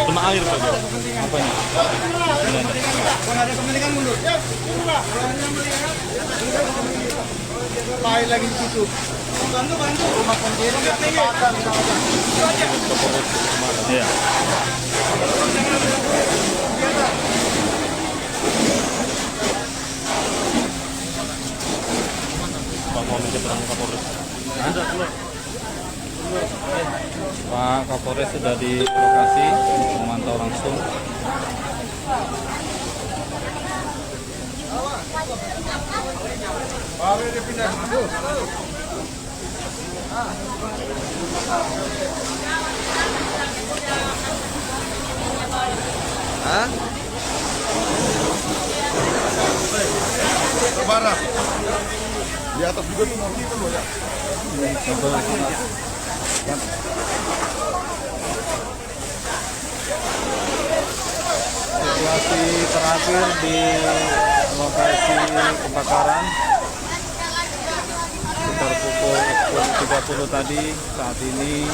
Cuma air Pak. Apanya? Ada kepentingan mundur. Lain lagi di situ. Bantu. Rumah sendiri. Iya. Pak mau minta keterangan Kapolres. Ada keluar. Pak Kapolres sudah di lokasi memantau langsung. Dipindah. Hah? Barat. Di atas juga tuh mobil itu loh ya. Situasi terakhir di lokasi kebakaran sekitar pukul 10.30 tadi. Saat ini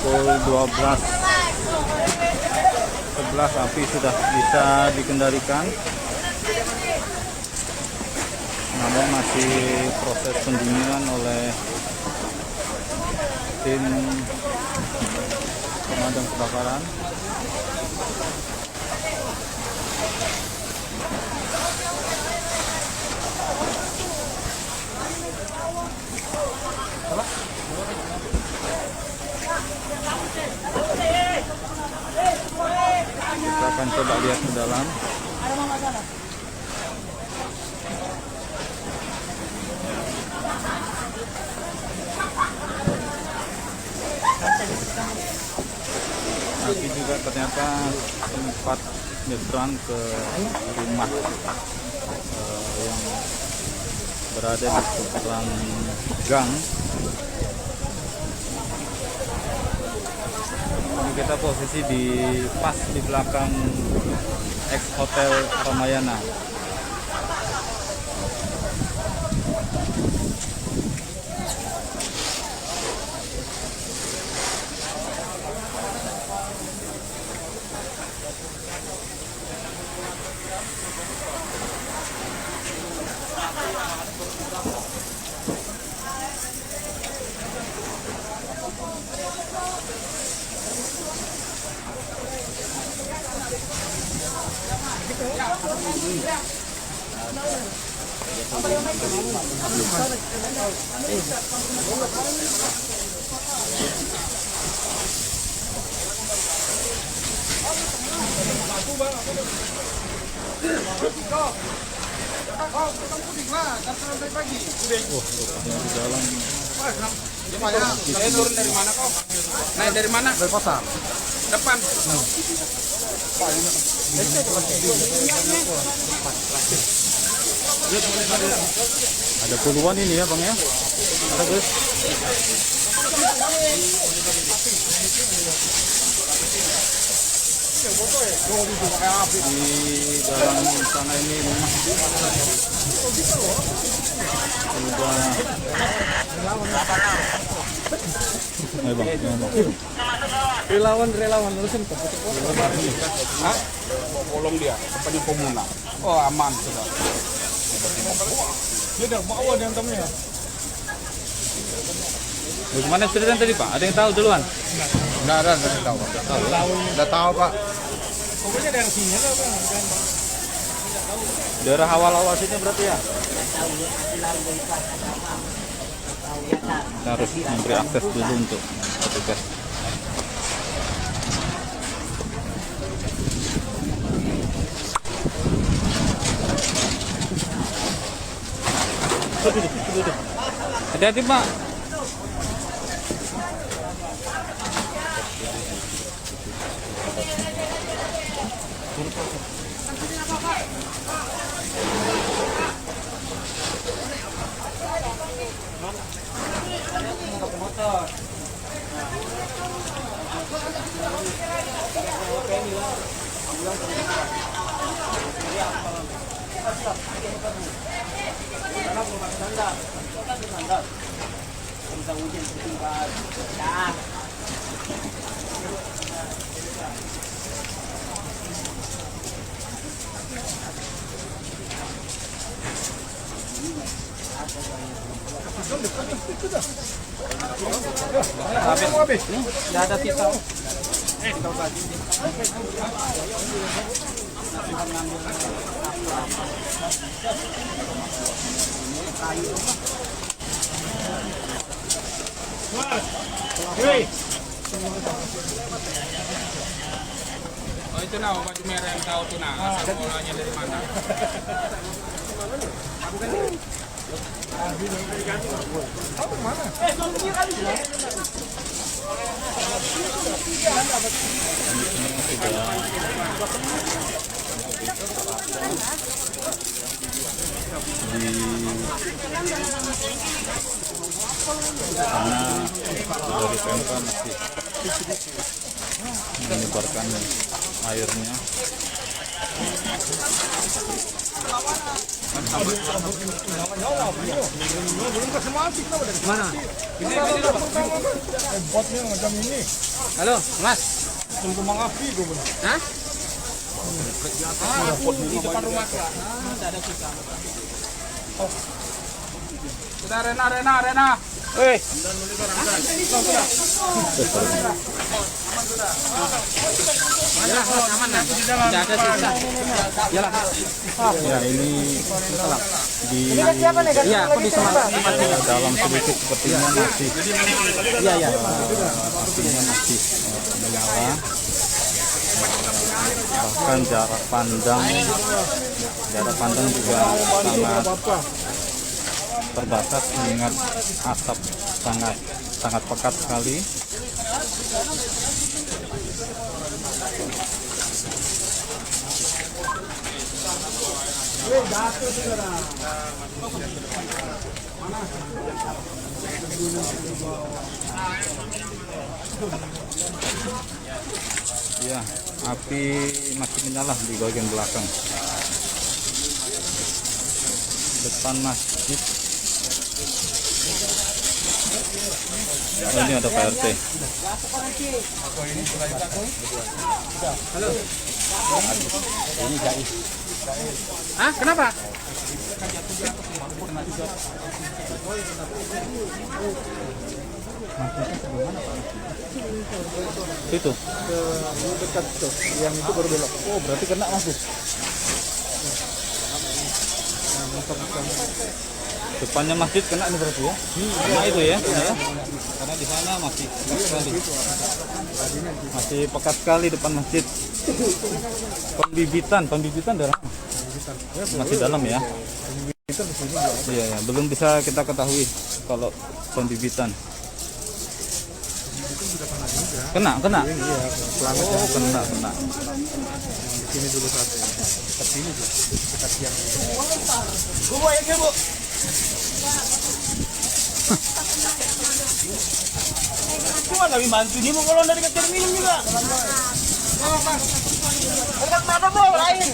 pukul 12.11 api sudah bisa dikendalikan, namun masih proses pendinginan oleh tim pemadam kebakaran. Kita akan coba lihat ke dalam. Api juga ternyata sempat nyebrang ke rumah yang berada di seberang gang. Ini kita posisi di pas di belakang ex hotel Ramayana. Di dalam. Turun dari mana kau? Naik dari mana? Dari pasar. Depan. Ada puluhan ini ya Bang ya. Ada guys. Di dalam sana ini memang Relawan terusin ke Hah? Kolong dia, tempatnya komunal. Oh aman sudah. Dia udah bawa dia antamnya. Bagaimana ceritanya tadi Pak? Ada yang tahu duluan? Nggak tahu. Nggak tahu Pak. Pokoknya dari sini lah Pak. Daerah awal-awal sini berarti ya? Kita harus memberi akses dulu untuk petugas. Hati-hati Pak. Habis. Nggak ada sisa. Oh itu nah baju merah yang tahu tuh nah asal mulanya dari mana? Karena dari PMK masih menyebarkan airnya. Mana? Botnya macam ini. Halo, Mas. Tunggu mengapi gue benar. Hah? Di depan rumah gua. Ada sisa. Sudah Rena. Yalah, aman lah. Tidak ada sisa. Yalah. Ya ini di Iya, aku di semangat. dalam sedikit sepertinya masih Iya. apinya masih menyala. Bahkan jarak pandang juga sangat terbatas mengingat asap sangat pekat sekali. Ya, api masih menyala di bagian belakang depan masjid. Oh, ini ada PRT. Hah? Kenapa? Itu. Dekat tuh. Yang itu baru belok. Oh, berarti kena masuk. Depannya masjid kena ini berarti ya? Kena itu ya? Karena di sana masih pekat sekali depan masjid. Pembibitan dari mana? Masih dalam ya? Iya ya, belum bisa kita ketahui kalau pembibitan. Kena. Oh, kena. Di sini dulu satu. Dekat sini juga. Dekat yang. Cuma kami bantu dia mau kalau dari kecil minum juga. Dekat mana bro? Air.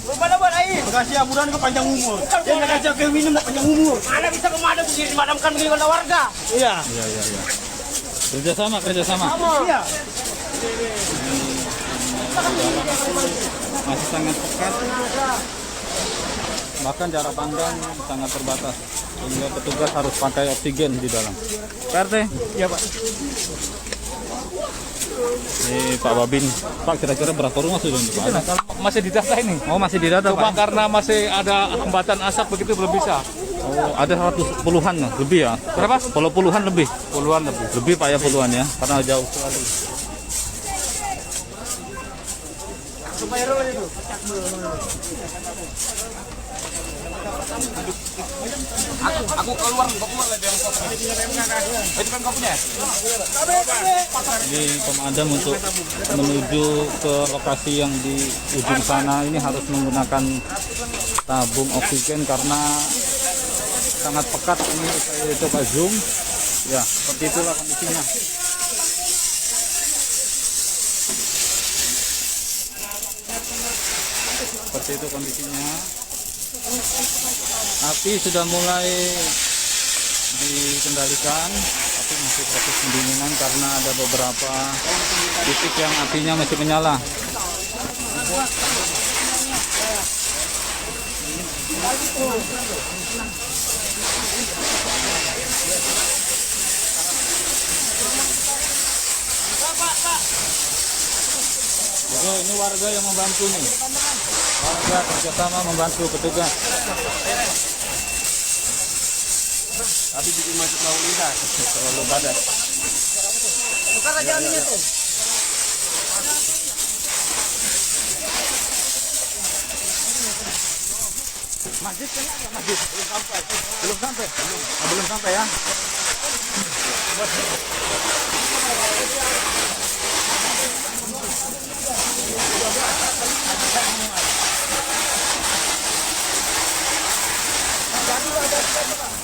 Mana buat air? Makasih ya, mudah ke panjang umur. Dia nggak ngajak ke minum nak panjang umur. Mana bisa pemadam sendiri dimadamkan begini kepada warga? Iya. Iya. Kerjasama. Iya. Masih sangat pekat. Bahkan jarak pandang sangat terbatas. Sehingga petugas harus pakai oksigen di dalam. PRT? Iya Pak. Ini Pak Babin. Pak, kira-kira berapa rumah sudah ini Pak? Masih didata ini. Oh, masih di data Cuma Pak? karena masih ada hambatan asap begitu belum bisa. Oh, ada 100 puluhan lebih ya? Berapa? Kalau puluhan lebih? Puluhan lebih. Lebih Pak ya puluhan ya? Karena jauh sekali. Aku keluar lagi yang kopi. Itu kan kopinya. Ini pemadam untuk menuju ke lokasi yang di ujung sana ini harus menggunakan tabung oksigen karena sangat pekat. Ini saya coba zoom. Ya, seperti itulah kondisinya. Seperti itu kondisinya. Api sudah mulai dikendalikan, tapi masih proses pendinginan karena ada beberapa titik yang apinya masih menyala. Oke, ini warga yang membantu nih. Warga kerjasama membantu petugas. Tapi bikin macet lalu lintas. Terlalu padat. Buka aja jalannya tuh. Masjid kan? Masjid belum sampai. Belum sampai. Belum sampai ya.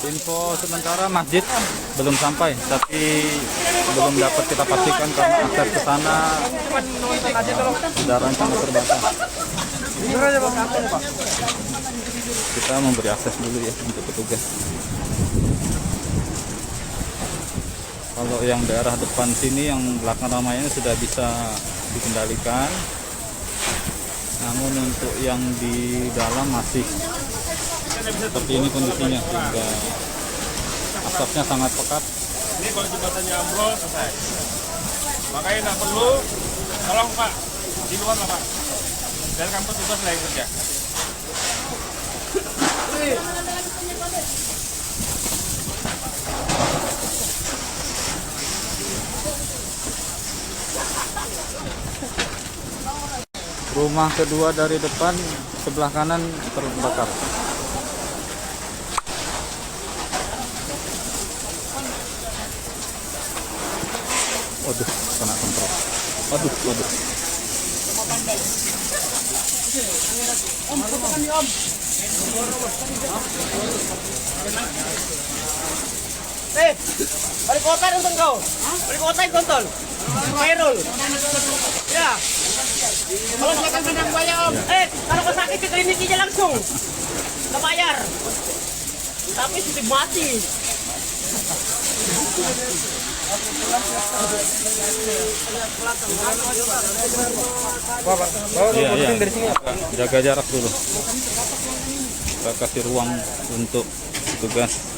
Info sementara masjid belum sampai, tapi belum dapat kita pastikan karena akses ke sana kendaraan sangat terbatas. Kita memberi akses dulu ya untuk petugas. Kalau yang daerah depan sini, yang belakang ramainya sudah bisa dikendalikan. Namun untuk yang di dalam masih seperti ini kondisinya, sehingga asapnya sangat pekat. Ini kalau jembatannya ambrol selesai. Makanya nggak perlu, tolong Pak, di luar lah Pak. Dan kamu petugas lah yang kerja. Rumah kedua dari depan sebelah kanan terbakar. Waduh, kena semprot. Waduh. Balik kota nonton kau. Balik kota nonton. Viral. Ya. Kalau makan kandang banyak om. Kalau kau sakit ke klinik aja langsung. Nggak bayar. Tapi sudah mati. Iya. Jaga jarak dulu. Kita kasih ruang untuk petugas.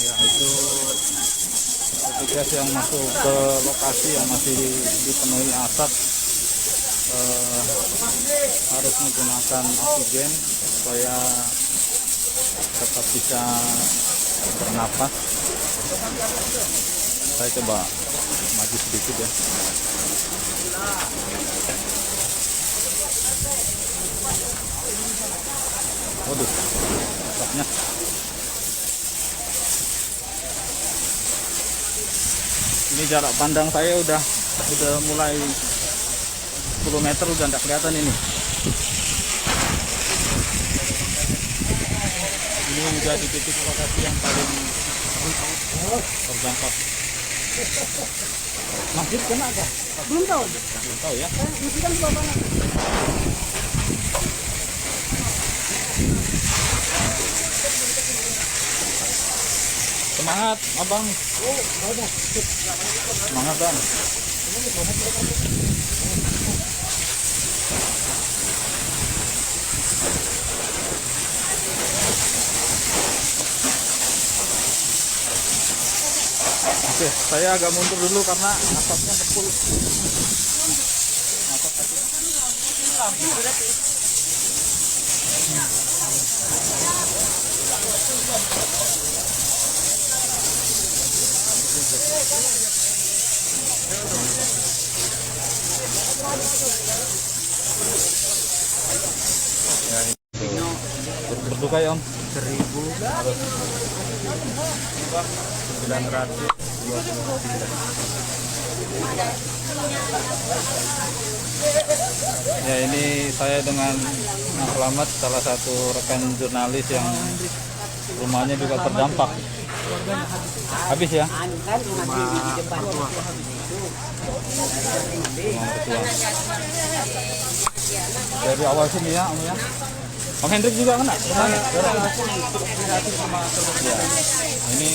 Ya, itu petugas yang masuk ke lokasi yang masih dipenuhi asap harus menggunakan oksigen supaya tetap bisa bernapas. Saya coba maju sedikit ya. Waduh, asapnya. Ini jarak pandang saya udah mulai 10 meter udah nggak kelihatan ini. Ini menjadi titik lokasi yang paling terdampak. Masjid kena nggak? Belum tahu. Belum tahu ya. Masjid kan sebelah mana? Semangat, abang. Semangat bang. Oke, saya agak mundur dulu karena asapnya tebal. Asap tadi. Ya, itu. Berduka ya Om. 1.929. Ya, ini saya dengan Mas Slamet, salah satu rekan jurnalis yang rumahnya juga terdampak. Habis ya? Rumah mertua. Dari awal sini ya, Om ya. Bang Hendrik juga kena rumahnya. Ya. Ini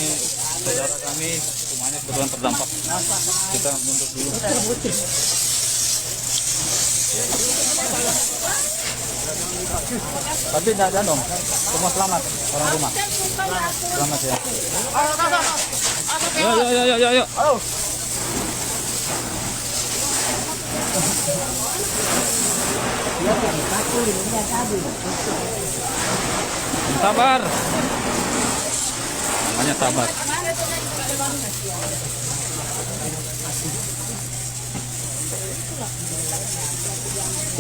saudara kami rumahnya kebetulan terdampak. Kita mundur dulu. Tapi tidak ada dong. Semua selamat orang rumah. Selamat ya. Ayo. Sabar. Namanya sabar.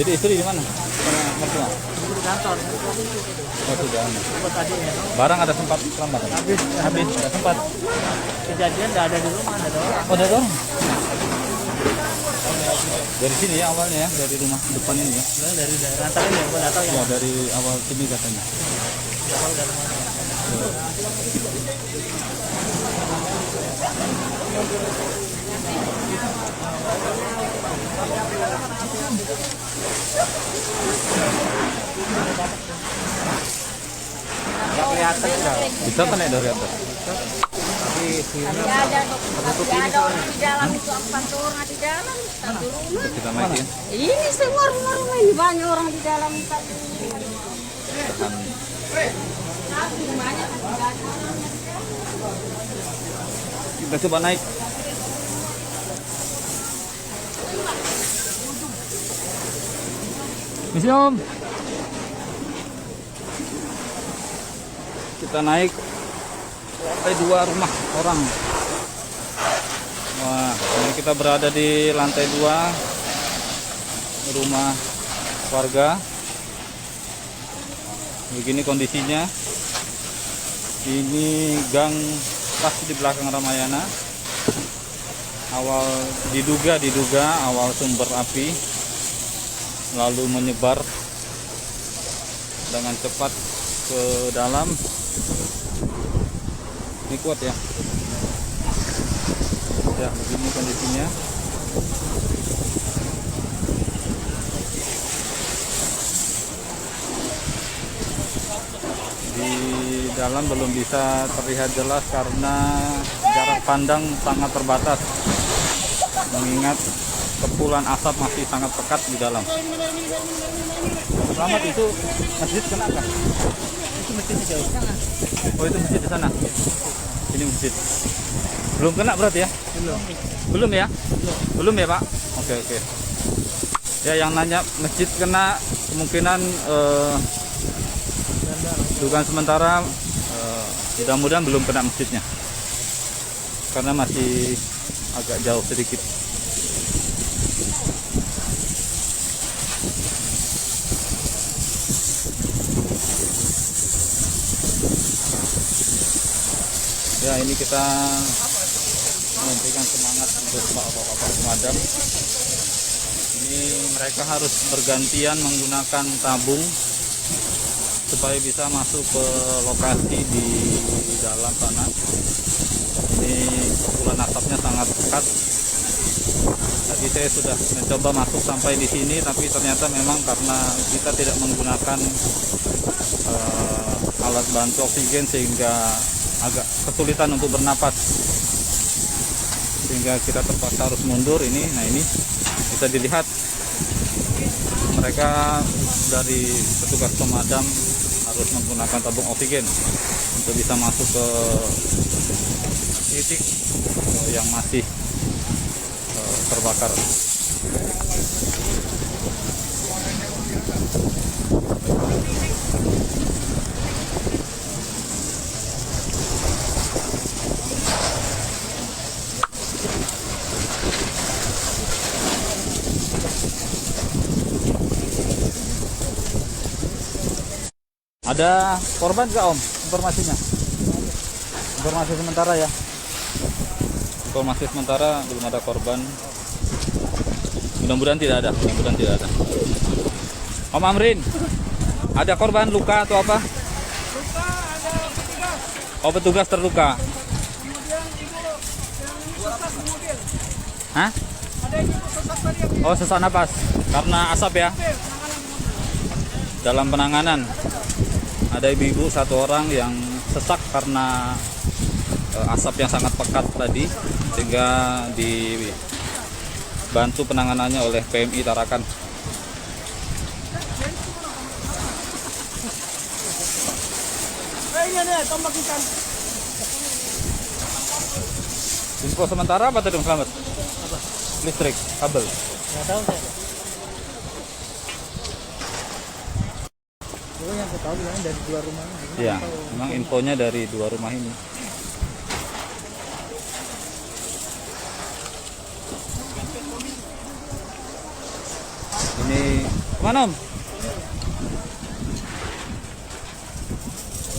Jadi istri di mana? Sama mertua? Di kantor. Oh, sudah. Tadi ya. Barang ada sempat selamat? Habis. Ada sempat. Kejadian nggak ada di rumah, ada orang. Oh, ada orang. Dari sini ya awalnya ya, dari rumah depan ini ya. Dari rantai ya, gua nggak tahu ya. Ya, dari awal sini katanya. Awal dari mana? Nggak kelihatan nggak? Bisa kan ya dari atas? Ada orang di dalam itu empat orang di dalam satu rumah. Kita naikin. Ini semua rumah-rumah ini banyak orang di dalam satu. Kita coba naik. Misi Om. Kita naik lantai 2 rumah orang. Wah, ini kita berada di lantai 2 rumah warga. Begini kondisinya. Ini gang pas di belakang Ramayana. Awal diduga awal sumber api, lalu menyebar dengan cepat ke dalam. Ini kuat ya. Ya, begini kondisinya. Di dalam belum bisa terlihat jelas karena jarak pandang sangat terbatas, mengingat kepulan asap masih sangat pekat di dalam. Selamat, itu masjid kenapa? Itu mesti jauh. Oh, itu masjid di sana. Ini masjid. Belum kena berarti ya? Belum ya? Belum ya Pak? Oke. Ya, yang nanya masjid kena kemungkinan dugaan sementara mudah-mudahan belum kena masjidnya, karena masih agak jauh sedikit. Ya, ini kita memberikan semangat untuk bapak-bapak pemadam. Ini mereka harus bergantian menggunakan tabung supaya bisa masuk ke lokasi di dalam sana. Ini kepulan asapnya sangat pekat. Tadi saya sudah mencoba masuk sampai di sini, tapi ternyata memang karena kita tidak menggunakan alat bantu oksigen sehingga agak kesulitan untuk bernapas, sehingga kita terpaksa harus mundur. Nah ini bisa dilihat mereka dari petugas pemadam harus menggunakan tabung oksigen untuk bisa masuk ke titik yang masih terbakar. Ada korban nggak Om? Informasinya? Informasi sementara ya. Informasi sementara belum ada korban. Mudah-mudahan tidak ada. Mudah-mudahan tidak ada. Om Amrin, ada korban luka atau apa? Luka ada petugas. Oh, petugas terluka. Kemudian ibu yang sesak di mobil. Hah? Ada ibu sesak tadi yang Oh, sesak napas karena asap ya. mobil, penanganan di mobil. Dalam penanganan ada ibu-ibu satu orang yang sesak karena asap yang sangat pekat tadi, sehingga dibantu penanganannya oleh PMI Tarakan. Ini ada tombak ikan. Info sementara apa tadi Om Slamet? Listrik, kabel. Nggak tahu saya. Oh, yang aku tahu bilangnya dari luar rumahnya. Iya, memang infonya dari 2 rumah ini. Ini kemana Om?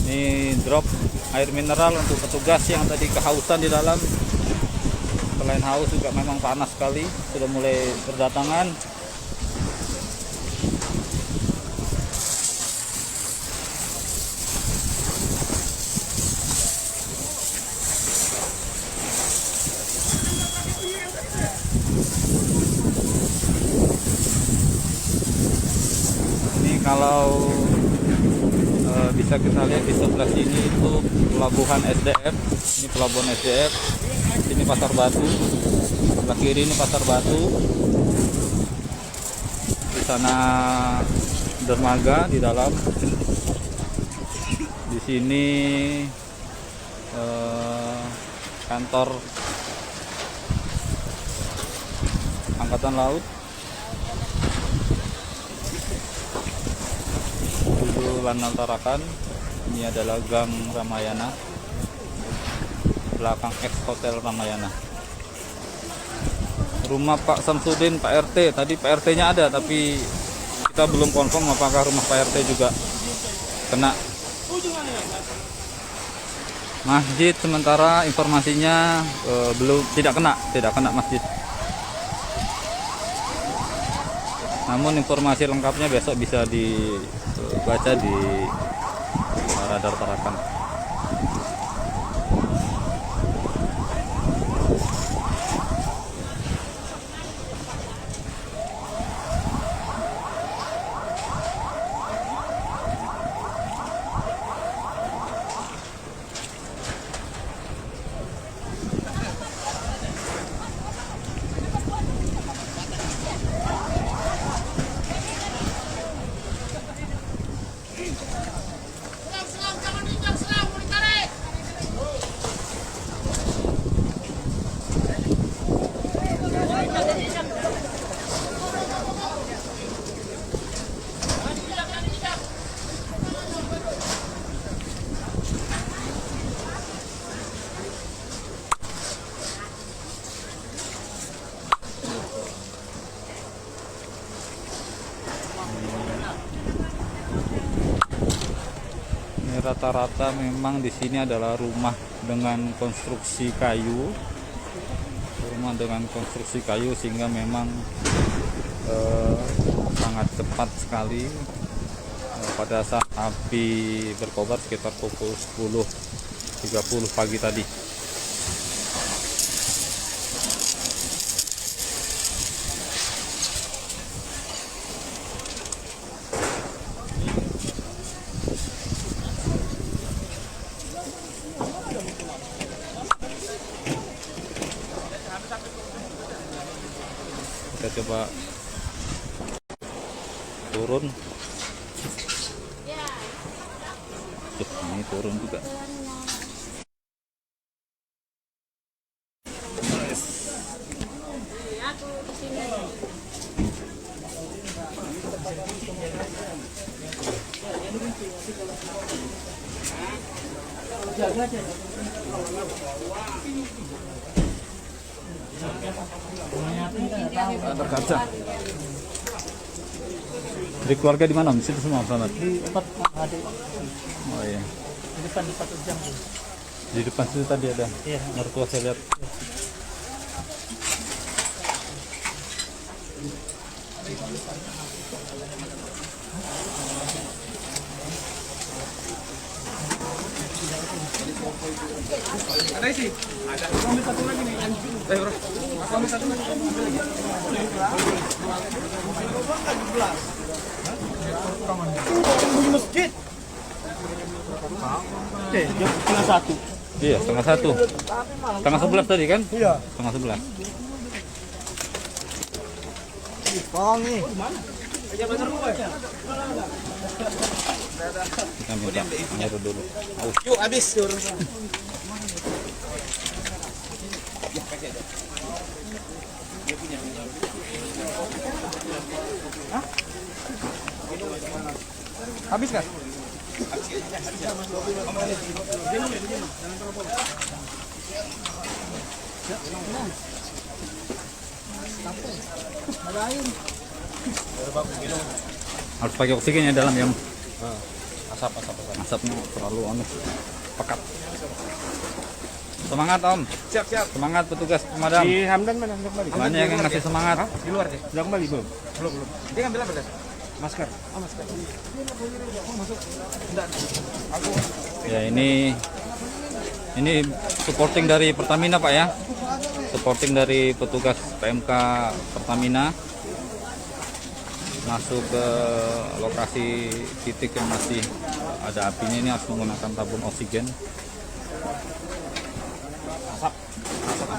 Ini drop air mineral untuk petugas yang tadi kehausan di dalam. Selain haus juga memang panas sekali, sudah mulai berdatangan. Ini kalau bisa kita lihat di sebelah sini itu pelabuhan SDF. Ini pelabuhan SDF. Ini Pasar Batu. Sebelah kiri ini Pasar Batu. Di sana dermaga di dalam. Di sini kantor Angkatan Laut. Dulu Lanal Tarakan. Ini adalah Gang Ramayana, belakang ex Hotel Ramayana. Rumah Pak Samsudin, Pak RT. Tadi Pak RT-nya ada, tapi kita belum confirm apakah rumah Pak RT juga kena. Masjid sementara informasinya belum, tidak kena masjid. Namun informasi lengkapnya besok bisa dibaca di Radar Tarakan. Rata-rata memang di sini adalah rumah dengan konstruksi kayu, sehingga memang sangat cepat sekali pada saat api berkobar sekitar pukul 10.30 pagi tadi. Kita coba turun. Ini turun juga. Terkaca. Jadi keluarga di mana? Di situ semua Selamat. Di tempat adik. Oh iya. Di depan jam. Di depan situ tadi ada. Iya. Mertua saya lihat. Ada isi? Ada. Ambil satu lagi nih. Bro. Ambil satu lagi. Di masjid. Jam setengah 1. Iya, setengah 1. Setengah 11 tadi kan? Iya. Setengah 11. Wangi. Kita minta air dulu. Yuk habis. Habis kan? Harus pakai oksigen ya dalam yang asapnya terlalu pekat. Semangat Om. Siap. Semangat petugas pemadam. Si Hamdan mana? Sudah kembali. Banyak yang ngasih semangat. Di luar deh. Sudah kembali belum? Belum. Dia ngambil apa, Das? Masker. Masker. Ya ini supporting dari Pertamina Pak ya. Supporting dari petugas PMK Pertamina masuk ke lokasi titik yang masih ada apinya, ini harus menggunakan tabung oksigen.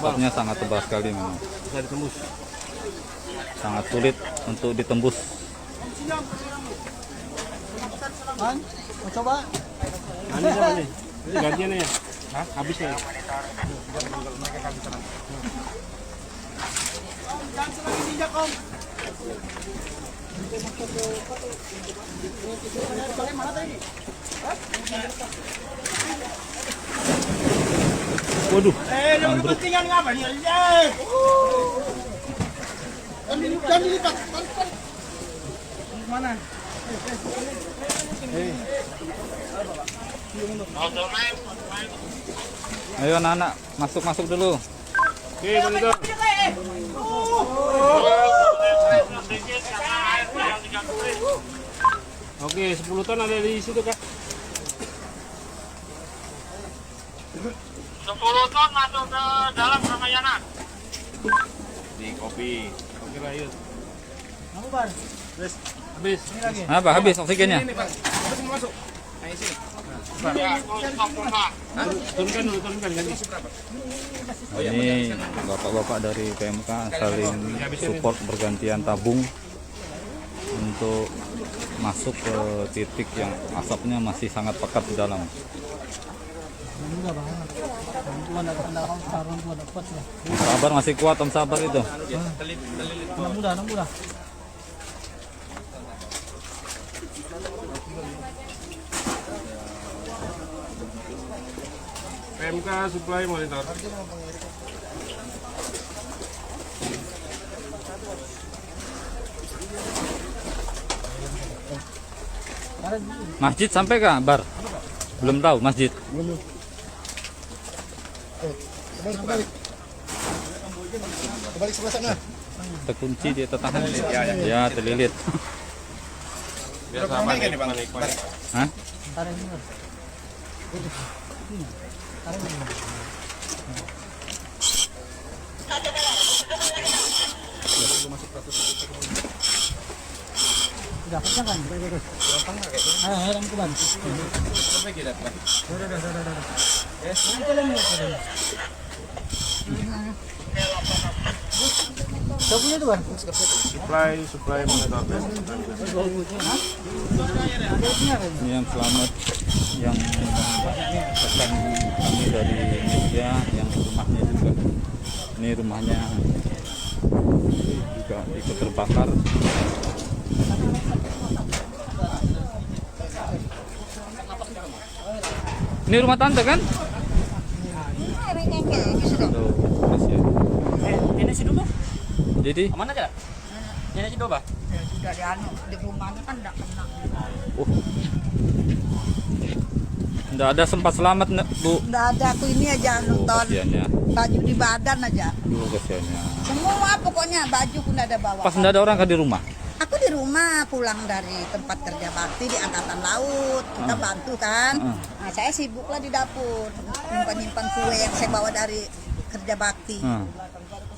Asapnya sangat tebal sekali memang. Bisa ditembus. Sangat sulit untuk ditembus. Mau coba? Ini siapa nih? Ini gantiannya ya? Hah? Habisnya ya? Waduh, Lu ambruk. kepentingan ngapa nih? Dan dilipat. Mana? Ayo anak-anak, masuk dulu. Oke, monitor. Oke, 10 ton ada di situ, Kak. 10 ton masuk ke dalam Ramayana. Di kopi. Oke, lanjut. Mau bar? Habis. Ini lagi. Apa habis oksigennya? Ini, Pak. Habis mau masuk. Nah, sini. Turunkan dulu, ganti. Ini bapak-bapak dari PMK saling support bergantian tabung untuk masuk ke titik yang asapnya masih sangat pekat di dalam. Enggak banget. Tuan dapat sarung tuan dapat ya. Sabar masih kuat Om, sabar itu. Anak muda. PMK supply monitor. Masjid sampai kah, Bar? Belum tahu masjid. Kembali sebelah sana. Terkunci dia tertahan. Ya, terlilit. Biasa panik. Hah? Tarik ini. Tarik ini. Dapat kan? Ayo, ke ban. Coba itu ban. Supply monitor. Ini yang selamat yang rekan kami dari media yang rumahnya juga. Ini rumahnya juga ikut terbakar. Ini rumah tante kan? Tuh, kasihan. Ini si Duba. Jadi Aman aja? Ini si Duba. Udah di rumahnya kan enggak kena. Nggak ada sempat selamat Bu. Enggak ada, aku ini aja nonton. Kasiannya. Baju di badan aja. Kasiannya. Semua pokoknya baju pun ada bawa. Pas nggak ada orang kan di rumah? Aku di rumah pulang dari tempat kerja bakti di Angkatan Laut. Kita bantu kan. Nah, saya sibuk lah di dapur. Nyimpan kue yang saya bawa dari kerja bakti.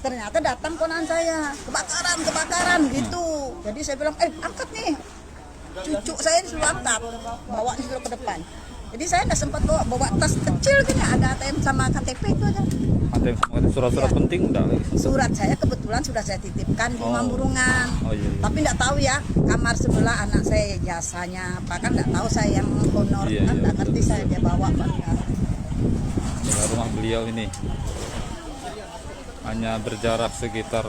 Ternyata datang ponakan saya. Kebakaran gitu. Jadi saya bilang, angkat nih. Cucu saya disuruh angkat. Bawa disuruh ke depan. Jadi saya nggak sempat bawa tas kecil gini. Ada ATM sama KTP itu aja. ATM sama surat-surat penting udah lagi. Surat saya kebetulan sudah saya titipkan di Mamburungan. Iya. Tapi nggak tahu ya, kamar sebelah anak saya jasanya apa kan nggak tahu saya yang honor kan nggak ngerti saya dia bawa apa enggak. Inilah rumah beliau ini. Hanya berjarak sekitar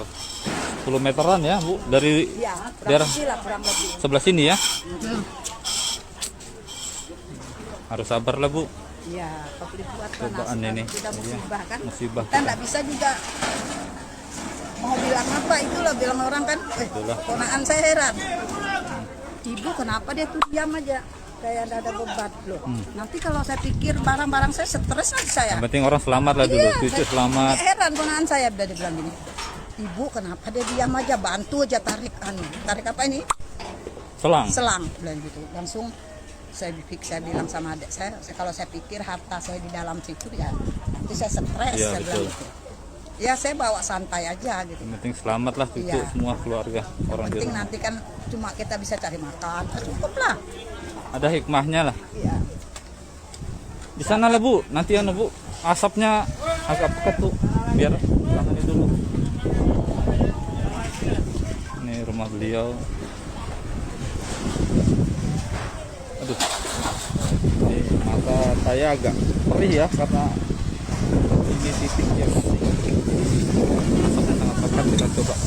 10 meteran ya Bu dari daerah Kurang lebih. sebelah sini ya. Harus sabar lah Bu. Iya, publik buat Cobaan ini. tidak musibah kan. Musibah. Kita nggak bisa juga mau bilang apa itulah bilang orang kan. Ponakan saya heran. Ibu kenapa dia tuh diam aja? Kayak ada beban loh. Nanti kalau saya pikir barang-barang saya stres aja saya. Yang penting orang selamat lah dulu. Cucu selamat. Heran ponakan saya udah dibilang gini. Ibu kenapa dia diam aja, bantu aja tarik apa ini? Selang bilang gitu. Langsung saya bilang sama adik saya kalau saya pikir harta saya di dalam situ ya nanti saya stres, saya bilang gitu. Ya saya bawa santai aja gitu. Yang penting selamat lah cucu semua keluarga orang di penting rumah. nanti kan cuma kita bisa cari makan, cukup lah. Ada hikmahnya lah. Iya. Di sana lah Bu, nanti Bu asapnya agak pekat tuh, biar tangani dulu. Ini rumah beliau. Aduh, ini mata saya agak perih ya karena ini titiknya asapnya sangat pekat. Kita coba.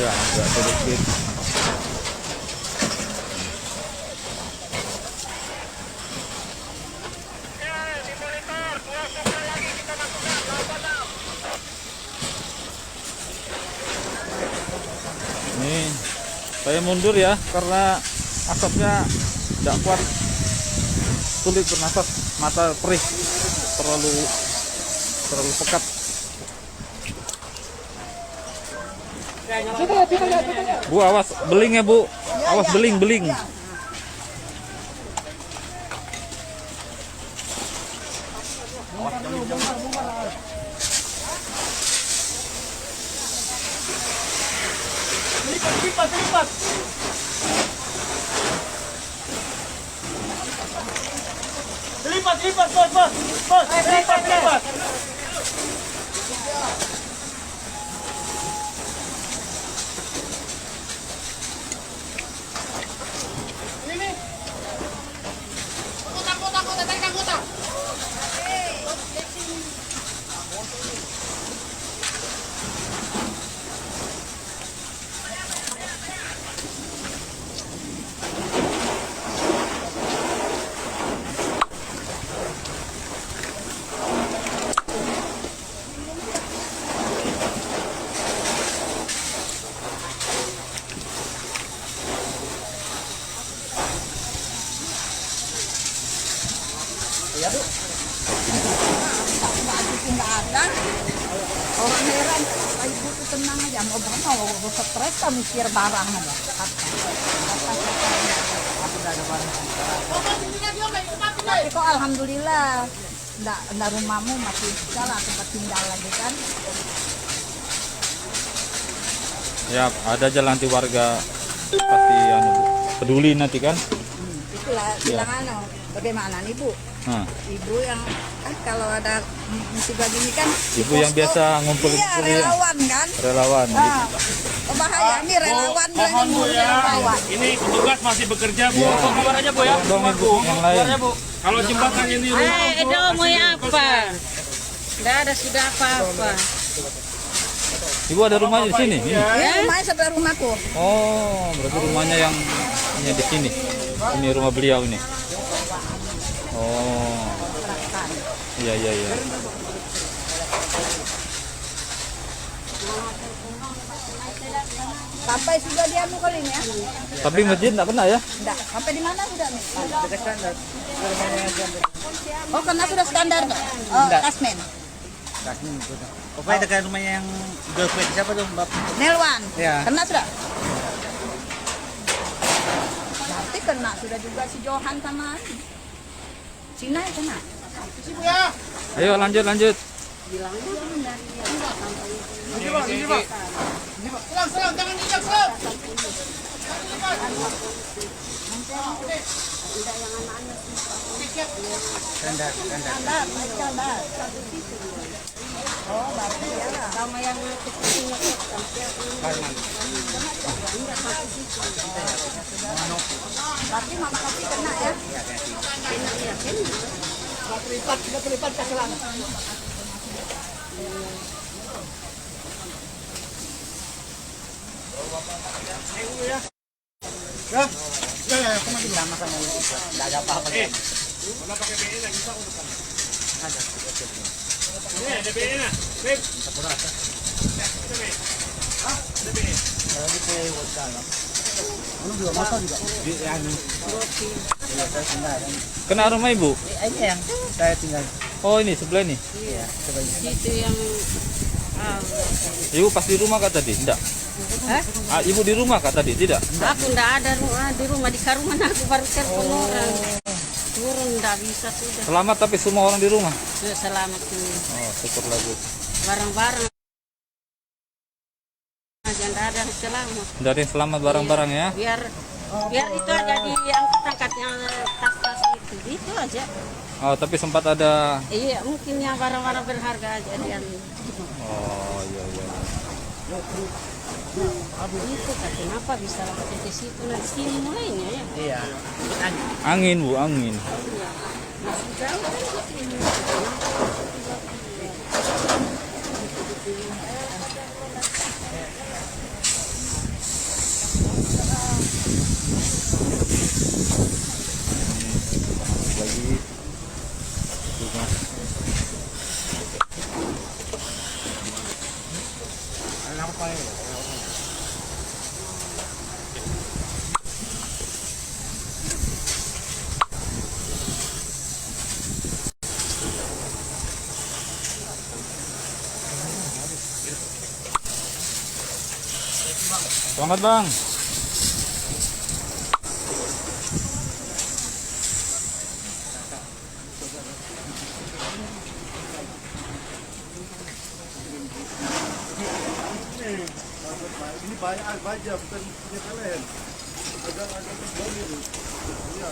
Ya, agak sedikit. Ini saya mundur ya karena asapnya tidak kuat, sulit bernafas, mata perih, terlalu pekat. Bu awas beling ya Bu, awas beling. Lipat. Lipat, bos. Lipat. Ya Bu, baju pun nggak ada. Orang heran, ibu tuh tenang aja, mau stres kan mikir barang aja. Tapi kok alhamdulillah, nggak rumahmu masih bisa lah tempat tinggal lagi kan. Ya ada aja nanti warga pasti peduli nanti kan. Itulah bilang bagaimana nih Bu? Ibu yang kalau ada musibah gini kan ibu yang biasa ngumpul-ngumpul relawan kan. Relawan. Nah, bahaya. Ini relawan Mohon Bu ya. relawan. Ini petugas masih bekerja Bu. Keluar aja Bu ya. Dong ibu yang lain. Kalau jembatan ini rusak, Edo mau apa? Tidak ada sudah apa-apa. Ibu ada rumahnya di sini? Ini. Ini rumahnya sebelah rumahku. Oh, berarti rumahnya yang hanya di sini. Ini rumah beliau ini. Oh. Iya, iya, iya. Sampai sudah dia kali ini ya. Tapi masjid enggak kena ya? Enggak, sampai di mana sudah nih? Oh, kena sudah standar tuh. Oh, kasmen. Pokoknya dekat rumahnya yang girlfriend siapa tuh Mbak? Nelwan. Ya. Kena sudah. Berarti kena sudah juga si Johan sama Cina yang kena. Ayo lanjut lanjut. Standar. Oh, berarti ya lah. Sama yang kecil-kecilnya Berarti mama kopi kena ya? Lipat ke selang. ini ada BE nah. Beb. Kena rumah ibu? Ini yang saya tinggal. Oh ini sebelah ini. itu yang Ibu pas di rumah kah tadi? Tidak. Ibu di rumah kah tadi? Tidak. aku ndak ada di rumah di rumah aku baru telepon orang. Turun ndak bisa sudah. Selamat tapi semua orang di rumah. Sudah selamat ini. Oh syukurlah Bu. Barang-barang aja ndak ada yang selamat. Dari selamat barang-barang ya. Biar itu ada di angkat-angkatnya tas-tas itu aja. Oh tapi sempat ada. Iya mungkin yang barang-barang berharga aja yang Oh iya iya. itu kenapa bisa pakai ke situ nanti sini mulainya ya. Iya. Angin Bu, angin. Masih jauh kan ke sini. Lagi. Selamat Bang. Ini banyak baja bukan punya kalian. Agak-agak berbau ini. Iya.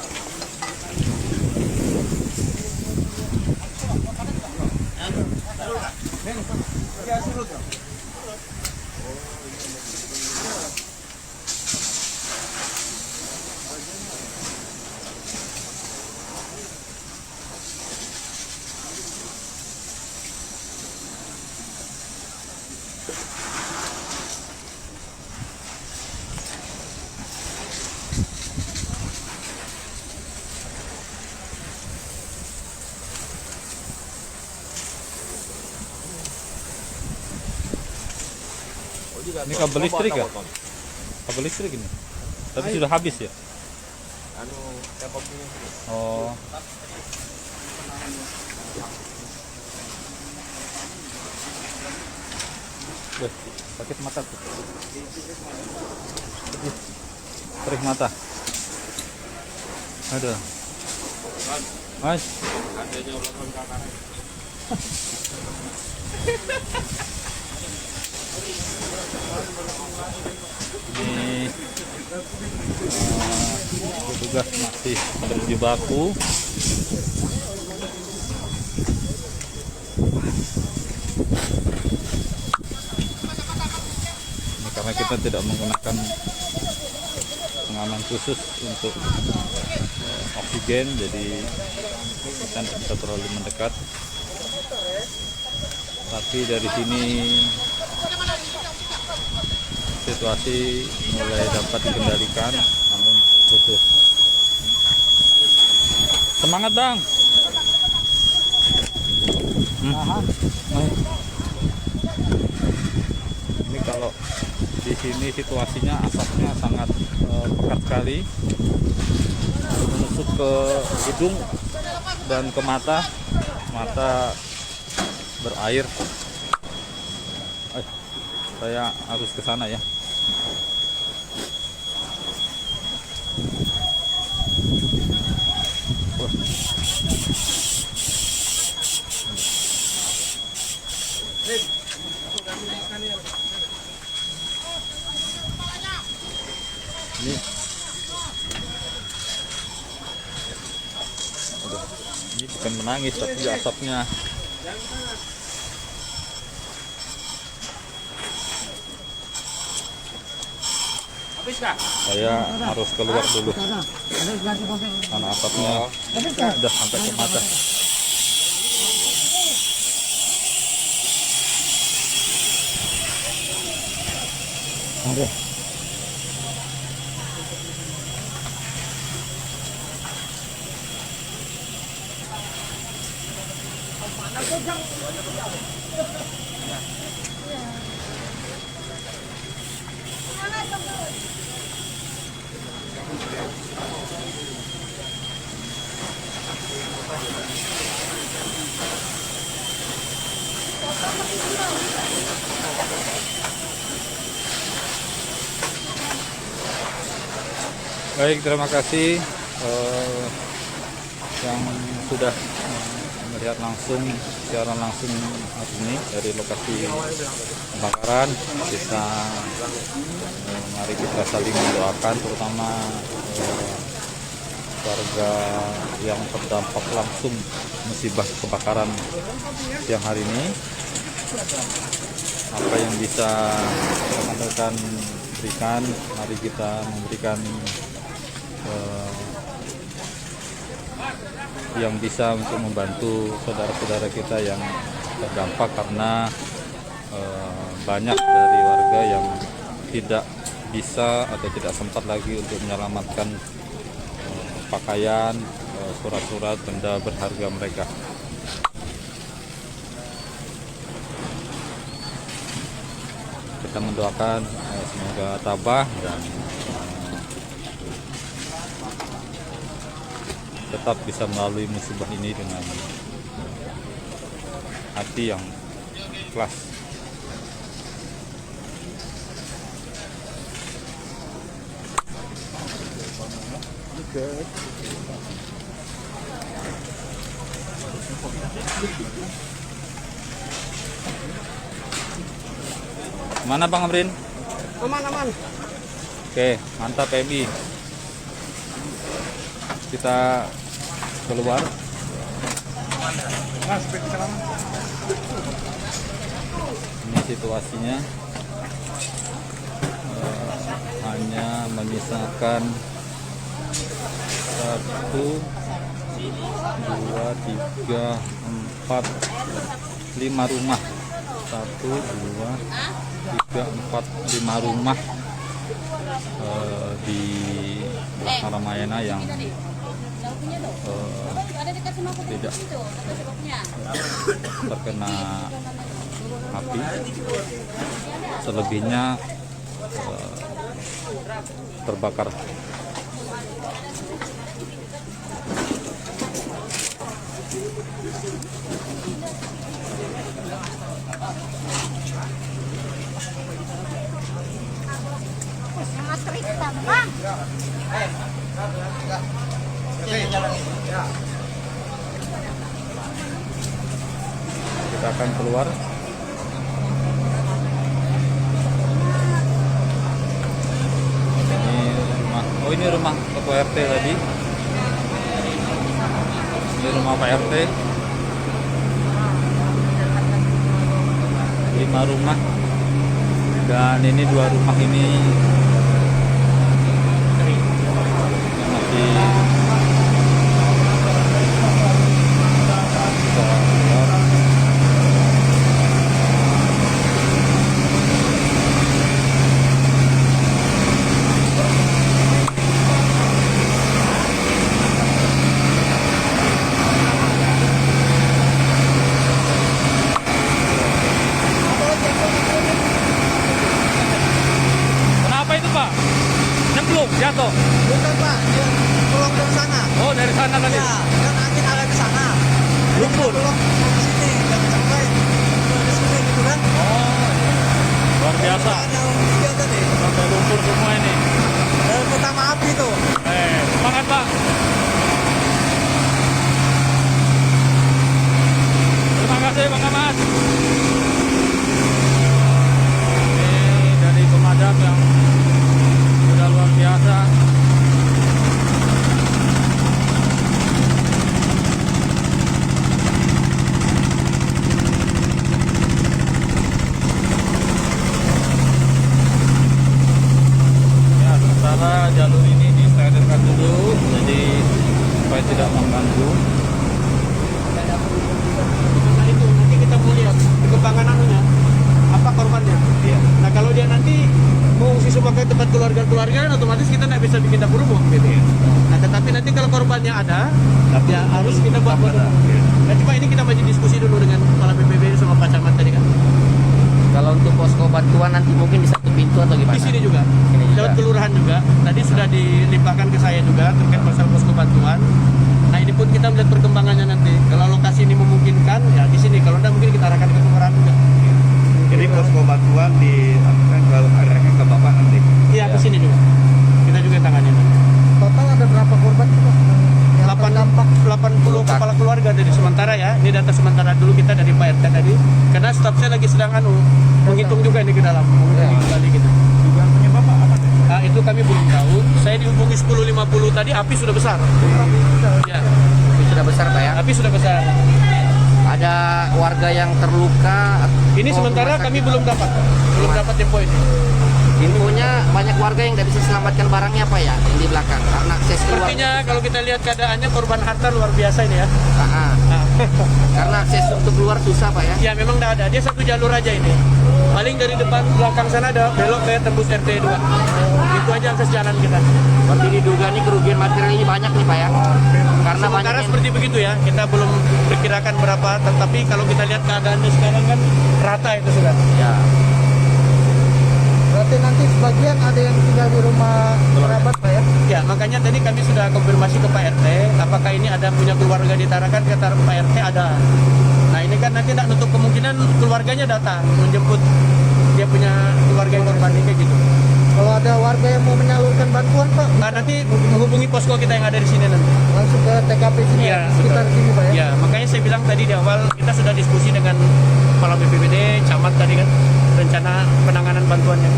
Ini kabel listrik ya? Kabel listrik ini. Tapi sudah habis ya? Oh. Weh, sakit mata tuh. Perih mata. Ada. Mas. Ini petugas masih berjibaku. Ini karena kita tidak menggunakan pengaman khusus untuk oksigen, jadi kita tidak bisa terlalu mendekat. Tapi dari sini situasi mulai dapat dikendalikan, namun butuh semangat, Bang. Ini kalau di sini situasinya asapnya sangat pekat sekali, menusuk ke hidung dan ke mata berair. Saya harus ke sana ya. Ini, aduh, ini bukan menangis tapi asapnya. Saya harus keluar dulu karena asapnya udah sampai ke mata. Baik, terima kasih yang sudah melihat langsung, siaran langsung hari ini dari lokasi kebakaran. Mari kita saling mendoakan, terutama warga yang terdampak langsung musibah kebakaran siang hari ini. Apa yang bisa rekan-rekan berikan, mari kita memberikan yang bisa untuk membantu saudara-saudara kita yang terdampak, karena banyak dari warga yang tidak bisa atau tidak sempat lagi untuk menyelamatkan pakaian, surat-surat, benda berharga mereka. Kita mendoakan semoga tabah dan tetap bisa melalui musibah ini dengan hati yang ikhlas. Mana Bang Amrin? Aman. Oke, mantap PMI. Kita keluar. Ini situasinya hanya menyisakan 1, 2, 3, 4, 5 rumah. 1, 2, 3, 4, 5 rumah di Belakang Ramayana yang tidak terkena api. Selebihnya terbakar. Kita akan keluar. Ini rumah. Oh, ini rumah Ketua RT tadi. Ini rumah Pak RT. 5 rumah Dan ini 2 rumah ini masih kenapa itu Pak? Nyemplung, jatuh? Bukan Pak, dia tolong dari sana. Oh dari sana tadi? Ya, kan angin ada di sana. Lumpur? Tolong ke sini, jangan sampai di sini gitu kan. Oh luar biasa, Ada dia tadi. sampai lumpur semua ini. Dan pertama api tuh. Semangat Pak. Terima kasih Bang Ahmad. Ini dari pemadam yang sudah luar biasa. Ya, sementara jalur ini disterilkan dulu, jadi supaya tidak mengganggu. Nah itu nanti kita mau lihat perkembangan anunya, apa korbannya. Iya. Nah kalau dia nanti mengungsi semua ke tempat keluarga-keluarga, otomatis kita nggak bisa bikin dapur umum gitu ya. Nah tetapi nanti kalau korbannya ada, ya harus kita buat dapur umum. Nah cuma ini kita masih diskusi dulu dengan kepala BPBD sama Pak Camat tadi kan. Kalau untuk posko bantuan nanti mungkin di satu pintu atau gimana? Di sini juga, Sini juga. lewat kelurahan juga. Tadi sudah dilimpahkan ke saya juga terkait masalah posko bantuan. Nah ini pun kita melihat perkembangannya nanti. Kalau lokasi ini memungkinkan, ya di sini. Kalau tidak mungkin kita arahkan ke kelurahan juga. Jadi posko bantuan diarahkan ke Bapak nanti. Iya ke sini juga. Kita juga tangani. Total ada berapa korban tuh Pak? Yang terdampak? 80 kepala keluarga dari sementara ya. Ini data sementara dulu kita dari Pak RT tadi. Karena staf saya lagi sedang menghitung juga ini ke dalam. Menghitung kembali gitu. Dugaan penyebab apa? Nah, itu kami belum tahu. Saya dihubungi 10.50 tadi, api sudah besar. Ya, Itu sudah besar Pak ya? api sudah besar. Ada warga yang terluka? Ini atau sementara rumah sakit? kami belum dapat info ini. Infonya banyak warga yang tidak bisa selamatkan barangnya Pak ya, yang di belakang karena akses keluar. Sepertinya kalau kita lihat keadaannya korban harta luar biasa ini ya. Ah, Nah, karena akses untuk keluar susah Pak ya. ya memang tidak ada. Dia satu jalur aja ini. Paling dari depan belakang sana ada belok ke tembus RT 2. Itu aja akses jalan kita. Berarti diduga nih kerugian material ini banyak nih Pak ya. Karena banyak Sementara yang seperti begitu ya. Kita belum perkirakan berapa, tetapi kalau kita lihat keadaannya sekarang kan rata itu sudah. ya. Berarti nanti sebagian ada yang tinggal di rumah kerabat Pak ya? Ya, makanya tadi kami sudah konfirmasi ke Pak RT, apakah ini ada punya keluarga di Tarakan, kata Pak RT ada. Nah ini kan nanti tidak nutup kemungkinan keluarganya datang menjemput dia punya keluarga yang korban ini kayak gitu. Kalau ada warga yang mau menyalurkan bantuan Pak, Nah, nanti menghubungi posko kita yang ada di sini nanti. langsung ke TKP sini Iya, ya, sekitar betul. sini Pak ya? Ya, makanya saya bilang tadi di awal kita sudah diskusi dengan Kepala BPBD, Camat tadi kan, rencana penanganan bantuannya.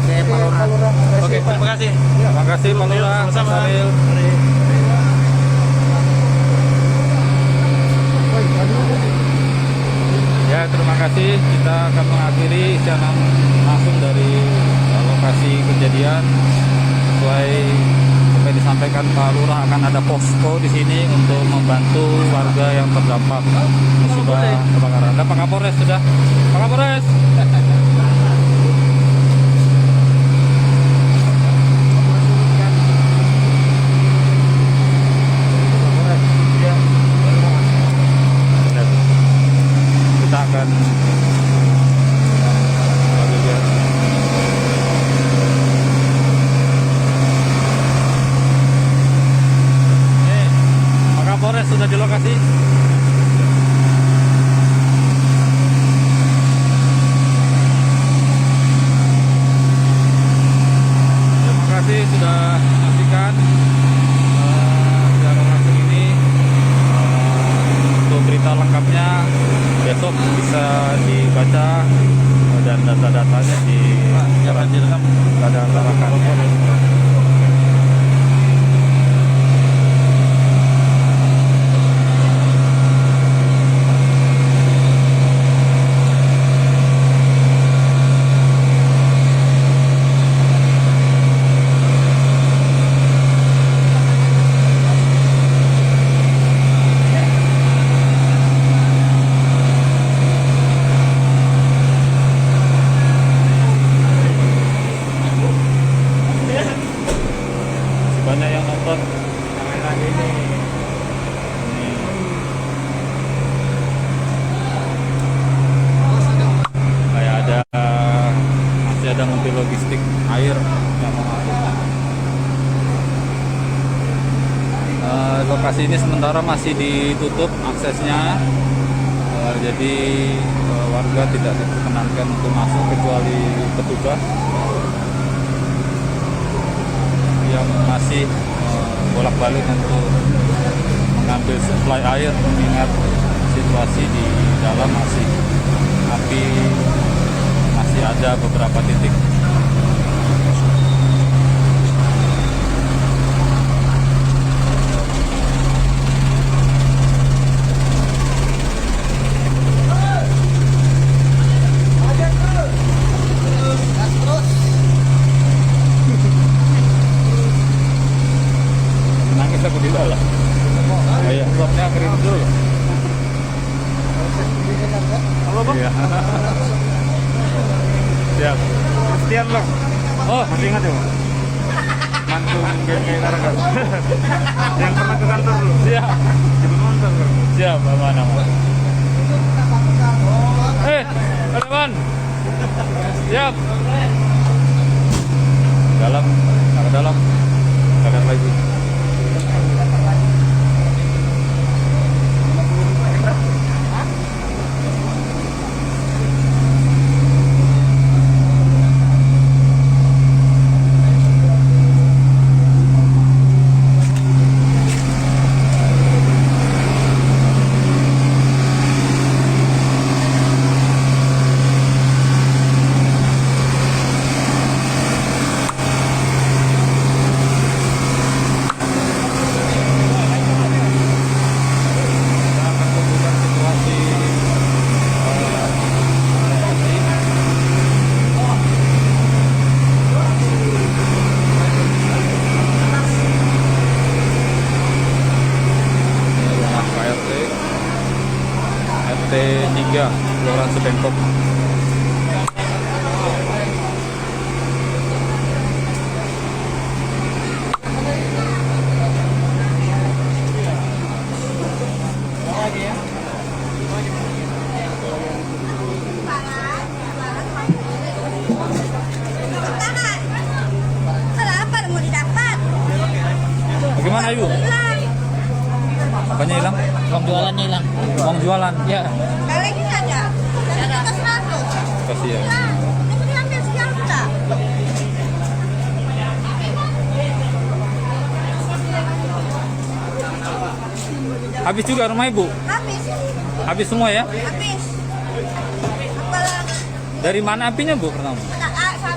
Oke, Pak Lurah. Pak Lurah, Oke, Pak. terima kasih. Terima kasih Pak Lurah, Pak Sama-sama. Saril. Ya terima kasih, kita akan mengakhiri siaran langsung dari lokasi kejadian. Sesuai apa yang disampaikan Pak Lurah, akan ada posko di sini untuk membantu warga yang terdampak musibah kebakaran. Ada Pak Kapolres sudah, Pak Kapolres. Kita akan lihat. Pak Kapolres sudah di lokasi. Terima kasih sudah menyaksikan siaran langsung ini. Untuk berita lengkapnya besok bisa dibaca dan data-datanya di ada Tarakan. banyak yang nonton. Ini. Kayak masih ada mobil logistik air yang mengangkut. Lokasi ini sementara masih ditutup aksesnya, jadi warga tidak diperkenankan untuk masuk kecuali petugas yang masih bolak-balik untuk mengambil suplai air, mengingat situasi di dalam api masih ada beberapa titik. Nangis aku di dalam. Ayo, klubnya kering dulu. Halo, Bang. Iya. Siap. Sekian Bang. Oh, Masih ingat ya Bang? Mantu game Tarakan. Yang pernah ke kantor dulu. siap. Jemput mantan Bang. Siap, mana? Teman. Siap. Dalam, ke dalam. Kakak lagi. RT 3 Kelurahan Sebengkok. Mau didapat? Bagaimana Ayu? Hilang. Apanya hilang? Uang jualannya hilang. Uang jualan. Ya. Kali ini ada. Dan kita 100. Kasih ya. Hilang. Itu diambil siang sudah. Habis juga rumah Ibu? Habis. Habis semua ya? Habis. Apalah. Dari mana apinya Bu pertama? Ada A, 1,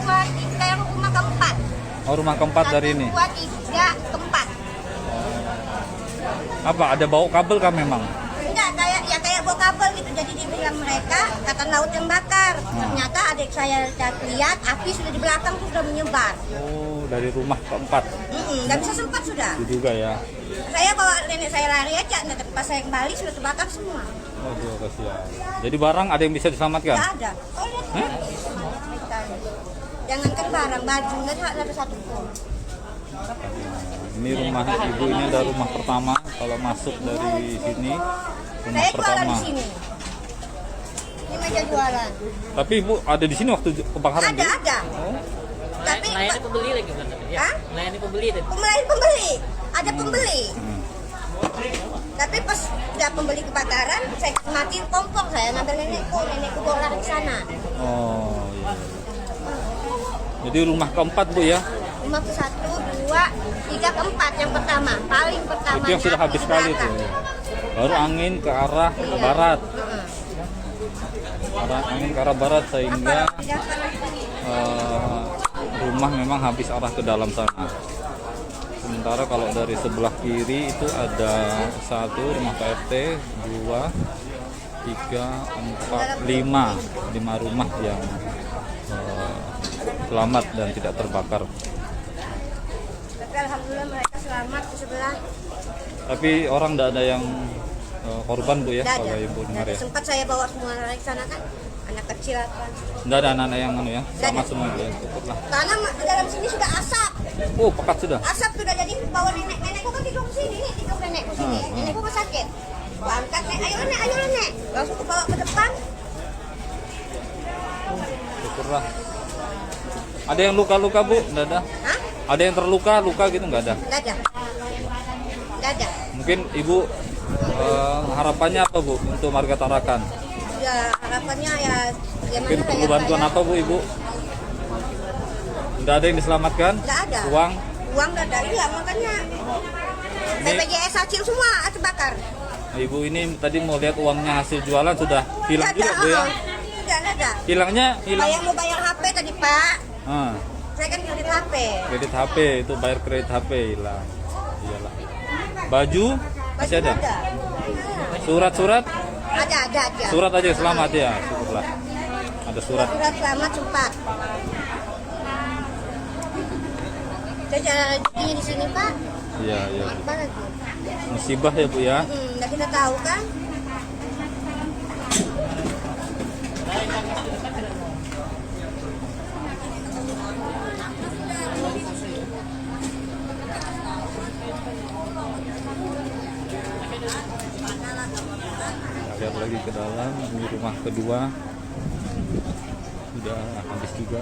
2, 3 yang rumah keempat. Oh, rumah keempat dari ini. 1, 2, 3, keempat. Apa? Ada bau kabel kah memang? Enggak, kayak bawa kabel gitu. Jadi dibilang mereka angkatan laut yang bakar. Ternyata adik saya lihat api sudah di belakang tuh sudah menyebar. Oh, dari rumah keempat. Nggak bisa sempat sudah. Itu juga ya. Saya bawa nenek saya lari aja, nah pas saya kembali sudah terbakar semua. Oh, kasihan. Jadi barang ada yang bisa diselamatkan? Nggak ada. Oh lihat. Jangankan barang, baju nggak ada satu pun. Ini rumah Ibu, ini ada rumah pertama. Kalau masuk dari sini, rumah Saya jualan pertama. di sini. Ini meja jualan. Tapi Ibu ada di sini waktu kebakaran? Bu? Ada. Tapi Melayani pembeli lagi bukan? Ya. Hah? Melayani pembeli tadi. pembeli, ada pembeli. Tapi pas udah pembeli kebakaran, saya matiin kompor, saya ngambil nenekku bawa lari ke sana. Oh, iya. Jadi rumah keempat Bu ya? Rumah ke 1, 2, 3, keempat yang pertama, paling pertama. Itu yang sudah habis sekali tuh. Baru angin ke arah barat. Angin ke arah barat sehingga rumah memang habis arah ke dalam sana. Sementara kalau dari sebelah kiri itu ada 1 rumah PRT, 2, 3, 4, 5 rumah yang selamat dan tidak terbakar. Tapi alhamdulillah mereka selamat di sebelah. Tapi orang tidak ada yang korban Bu ya, Nggak kalau ada. Ibu dengar ya. Sempat saya bawa semua lari ke sana kan, anak kecil apa. Tidak ada anak-anak yang ya, selamat semua Bu ya, syukurlah. Karena dalam sini sudah asap. Oh, pekat sudah. Asap sudah jadi bawa nenekku kan tidur sini, nih tidur nenekku sini. Nenekku kan sakit. Gua angkat nek, ayo nek. Langsung ku bawa ke depan. Syukurlah. Ada yang luka-luka, Bu? Nggak ada. Hah? Ada yang terluka gitu nggak ada? Nggak ada. Nggak ada. Mungkin Ibu harapannya apa, Bu, untuk warga Tarakan? Ya harapannya ya Mungkin gimana perlu ya, bantuan Pak, apa, Bu, Ibu? Nggak ada yang diselamatkan? Nggak ada. Uang? Uang nggak ada, iya makanya. BPJS hasil semua terbakar. Ibu ini tadi mau lihat uangnya hasil jualan sudah hilang juga, Bu ya? Nggak ada. Hilangnya hilang. Mau bayar HP tadi Pak. Ah, Saya kan kredit HP. kredit HP itu bayar kredit HP hilang. Iyalah. Baju masih ada. Surat-surat? Ada. Surat aja selamat ya, syukurlah. Ada surat. Surat selamat sempat. Saya jalan rezekinya di sini Pak. Iya. Apa lagi? Musibah ya, Bu ya. Nggak kita tahu kan? Kita lihat lagi ke dalam, ini rumah kedua. Sudah habis juga.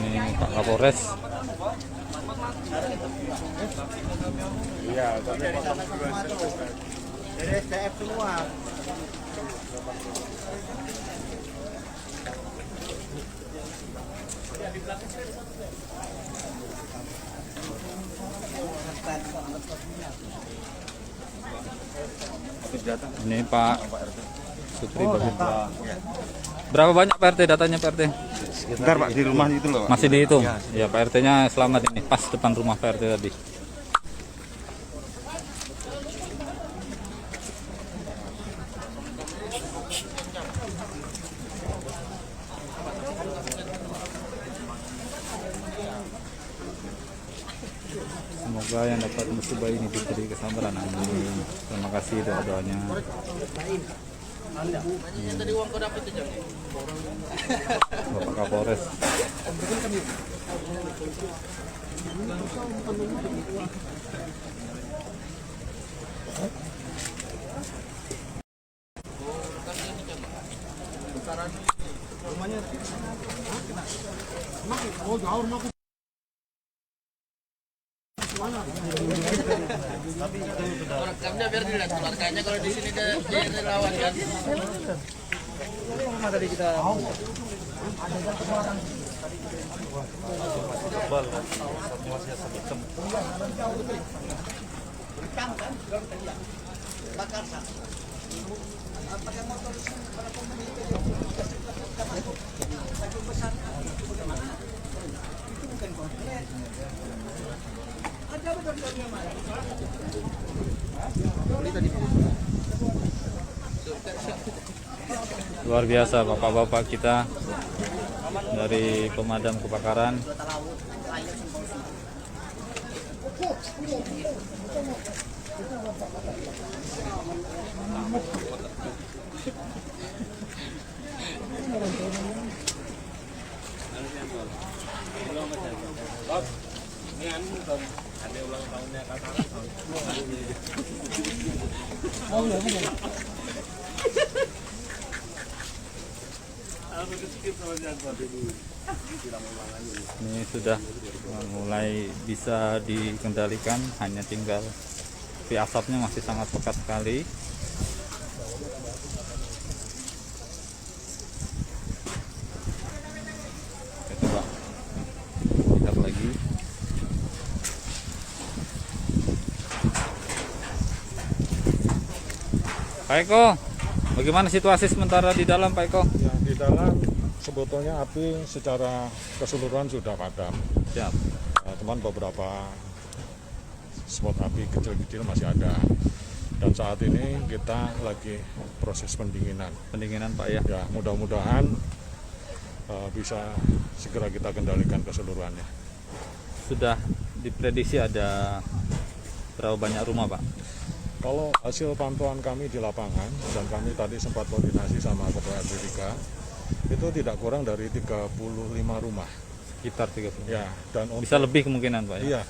Ini Pak Kapolres. Iya, tapi Dari SDF semua. Ini Pak Sutri Berapa banyak Pak RT datanya Pak RT? Sebentar Pak, di rumah itu loh Pak. Masih dihitung? Ya Pak RT-nya selamat ini, pas depan rumah Pak RT tadi. Semoga yang dapat musibah ini diberi kesabaran. Amin. Terima kasih doa-doanya. Bapak Kapolres. Karena biar dilihat keluarganya kalau di sini dia relawan kan. Luar biasa bapak-bapak kita dari pemadam kebakaran. Ini sudah mulai bisa dikendalikan, hanya tinggal api asapnya masih sangat pekat sekali. Kita coba lihat lagi. Pak Eko, bagaimana situasi sementara di dalam Pak Eko? Ya, di dalam sebetulnya api secara keseluruhan sudah padam. Siap. Teman beberapa spot api kecil-kecil masih ada. Dan saat ini kita lagi proses pendinginan. Pendinginan Pak ya? Ya, mudah-mudahan bisa segera kita kendalikan keseluruhannya. Sudah diprediksi ada berapa banyak rumah Pak? Kalau hasil pantauan kami di lapangan, dan kami tadi sempat koordinasi sama Ketua RT 3, itu tidak kurang dari 35 rumah. Sekitar 30. Ya, dan Bisa lebih kemungkinan Pak ya. iya.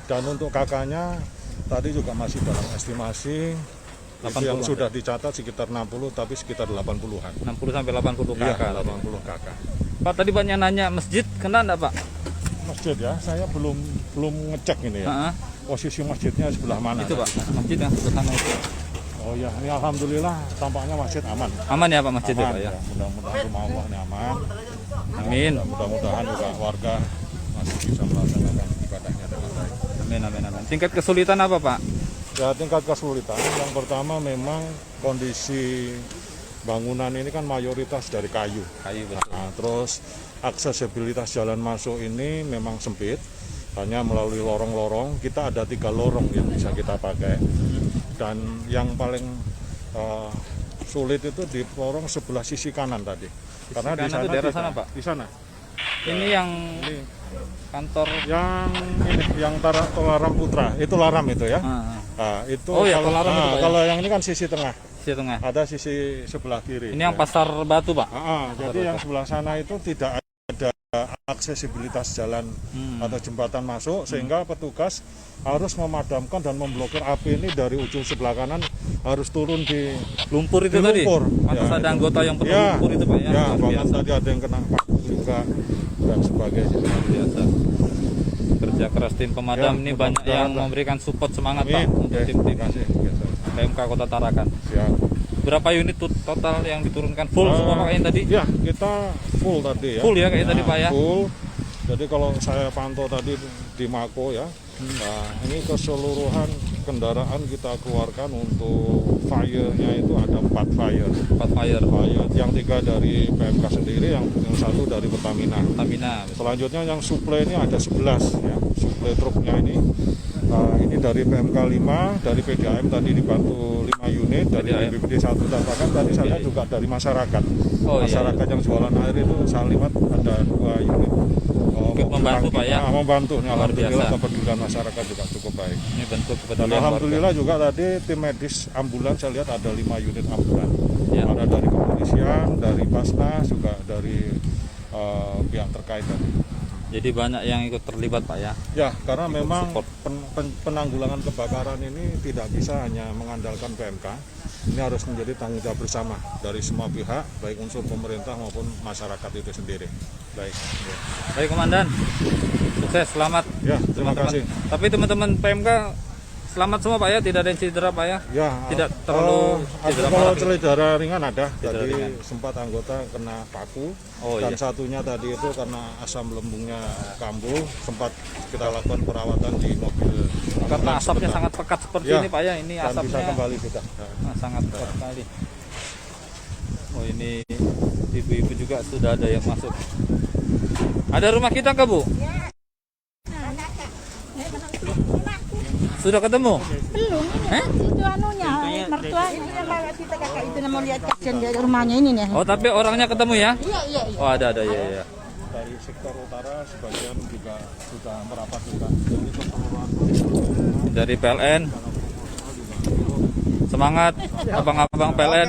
Dan untuk kakaknya tadi juga masih dalam estimasi 80 yang sudah dicatat sekitar 60 tapi sekitar 80-an. 60 sampai 80 Iya, kakak. 80 kakak. Pak tadi banyak nanya masjid kena enggak Pak? Masjid ya, saya belum ngecek ini ya. Heeh. Posisi masjidnya sebelah mana? Itu Pak, masjid yang sebelah sana itu. Oh ya, ini alhamdulillah tampaknya masjid aman. Aman ya Pak masjid ya Aman, Pak ya. Mudah-mudahan rumah Allah ini aman. Amin. Mudah-mudahan juga warga masih bisa melaksanakan ibadahnya dengan baik. Amin amin amin. Tingkat kesulitan apa Pak? Ya, tingkat kesulitan yang pertama memang kondisi bangunan ini kan mayoritas dari kayu. Kayu betul. Nah, terus aksesibilitas jalan masuk ini memang sempit, hanya melalui lorong-lorong. Kita ada 3 lorong yang bisa kita pakai, dan yang paling sulit itu di lorong sebelah sisi kanan tadi. Karena di kanan sana itu daerah sana, Pak? Di sana. Ini yang Ini kantor. yang Tolaram Putra, itu Laram itu ya. Nah, itu Oh ya, kalau, Tolaram itu, Pak, ya? kalau yang ini kan sisi tengah, Sisi tengah. ada sisi sebelah kiri. Ini yang Pasar Batu Pak. Jadi yang sebelah sana itu tidak ada aksesibilitas jalan atau jembatan masuk, sehingga petugas harus memadamkan dan memblokir api ini dari ujung sebelah kanan, harus turun di Lumpur itu di tadi. lumpur. Pantas Ya, ada itu. anggota yang perlu Ya, lumpur itu Pak ya. ya, Luar bahkan biasa. tadi ada yang kena paku juga dan sebagainya. Luar biasa. Kerja keras tim pemadam Ya, ini banyak yang mudah-mudahan. memberikan support semangat Pak Amin. untuk Oke, tim-tim terima kasih. PMK Kota Tarakan. Siap. Berapa unit total yang diturunkan? Full semua Pak yang tadi? Ya, kita full tadi ya. Full ya kayak tadi, Pak, ya? Full. Jadi kalau saya pantau tadi di Mako ya, nah ini keseluruhan kendaraan kita keluarkan untuk fire-nya itu ada 4 fire. 4 fire. Yang 3 dari PMK sendiri, yang 1 dari Pertamina. Pertamina. Selanjutnya yang suplai ini ada 11 ya, suplai truknya ini. Ini dari PMK 5, dari PDAM tadi dibantu 5 unit, dari BPD 1 dan bahkan tadi saya juga dari masyarakat. Oh, Masyarakat yang jualan air itu saya lihat ada 2 unit. Ikut membantu Pak ya? Membantu, Luar alhamdulillah biasa. kepedulian masyarakat juga cukup baik. Ini bentuk Dan kepedulian alhamdulillah juga tadi tim medis ambulans saya lihat ada 5 unit ambulans. Ya. Ada dari kepolisian, dari Basnas, juga dari pihak terkait tadi. Jadi banyak yang ikut terlibat Pak ya. Ya, karena memang support. penanggulangan kebakaran ini tidak bisa hanya mengandalkan PMK. Ini harus menjadi tanggung jawab bersama dari semua pihak, baik unsur pemerintah maupun masyarakat itu sendiri. Baik. Ya. Baik Komandan, sukses, selamat. Ya, terima teman-teman. kasih. Tapi teman-teman PMK selamat semua Pak ya, tidak ada yang cedera Pak ya? Ya, Tidak terlalu cedera kalau parah. cedera ringan ada. Cedera Tadi ringan. sempat anggota kena paku, Oh, dan iya. satunya tadi itu karena asam lembungnya kambuh, sempat kita lakukan perawatan di mobil. Karena ambulans asapnya sebentar. sangat pekat seperti Ya, ini Pak ya, ini dan bisa asapnya kembali sudah. sangat pekat sekali. Oh ini ibu-ibu juga sudah ada yang masuk. Ada rumah kita kah Bu? Sudah ketemu? Belum. Itu anunya, mertuanya bawa kita kakak itu mau lihat kasihan dari rumahnya ini nih. Oh tapi orangnya ketemu ya? Iya. Oh ada ya. Dari sektor utara sebagian juga sudah merapat juga. Jadi keseluruhan Dari PLN. Semangat abang-abang PLN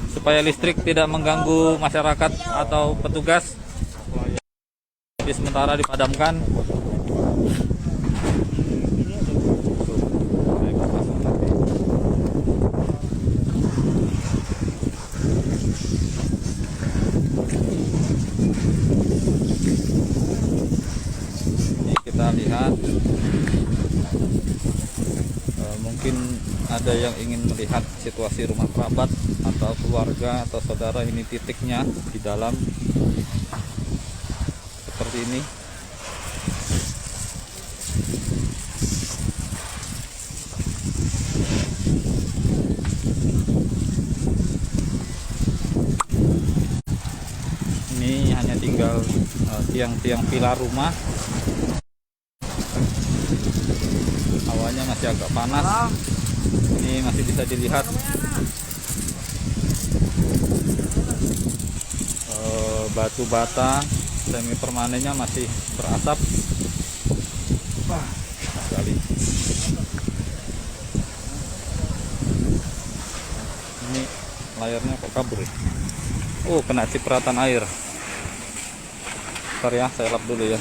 supaya listrik tidak mengganggu masyarakat atau petugas. Jadi sementara dipadamkan. Ini kita lihat mungkin ada yang ingin melihat situasi rumah kerabat atau keluarga atau saudara. Ini titiknya di dalam seperti ini. Ini hanya tinggal tiang-tiang pilar rumah. Hawanya masih agak panas. Ini masih bisa dilihat batu bata semi permanennya masih berasap. Wah, sekali. Ini layarnya kok kabur ya? Oh, kena cipratan air. Bentar ya, saya lap dulu ya.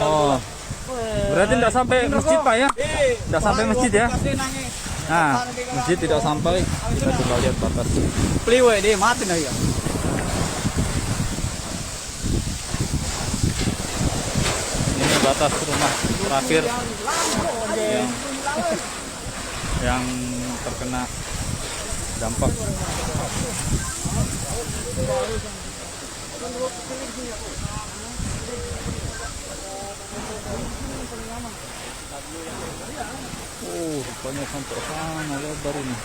Oh, berarti tidak sampai masjid Pak ya? Tidak sampai masjid ya? Nah, masjid tidak sampai. Kita coba lihat batas. Pliwe dia mati na ya. Ini batas rumah terakhir yang terkena dampak. Oh, rupanya sampai sana lebar ini.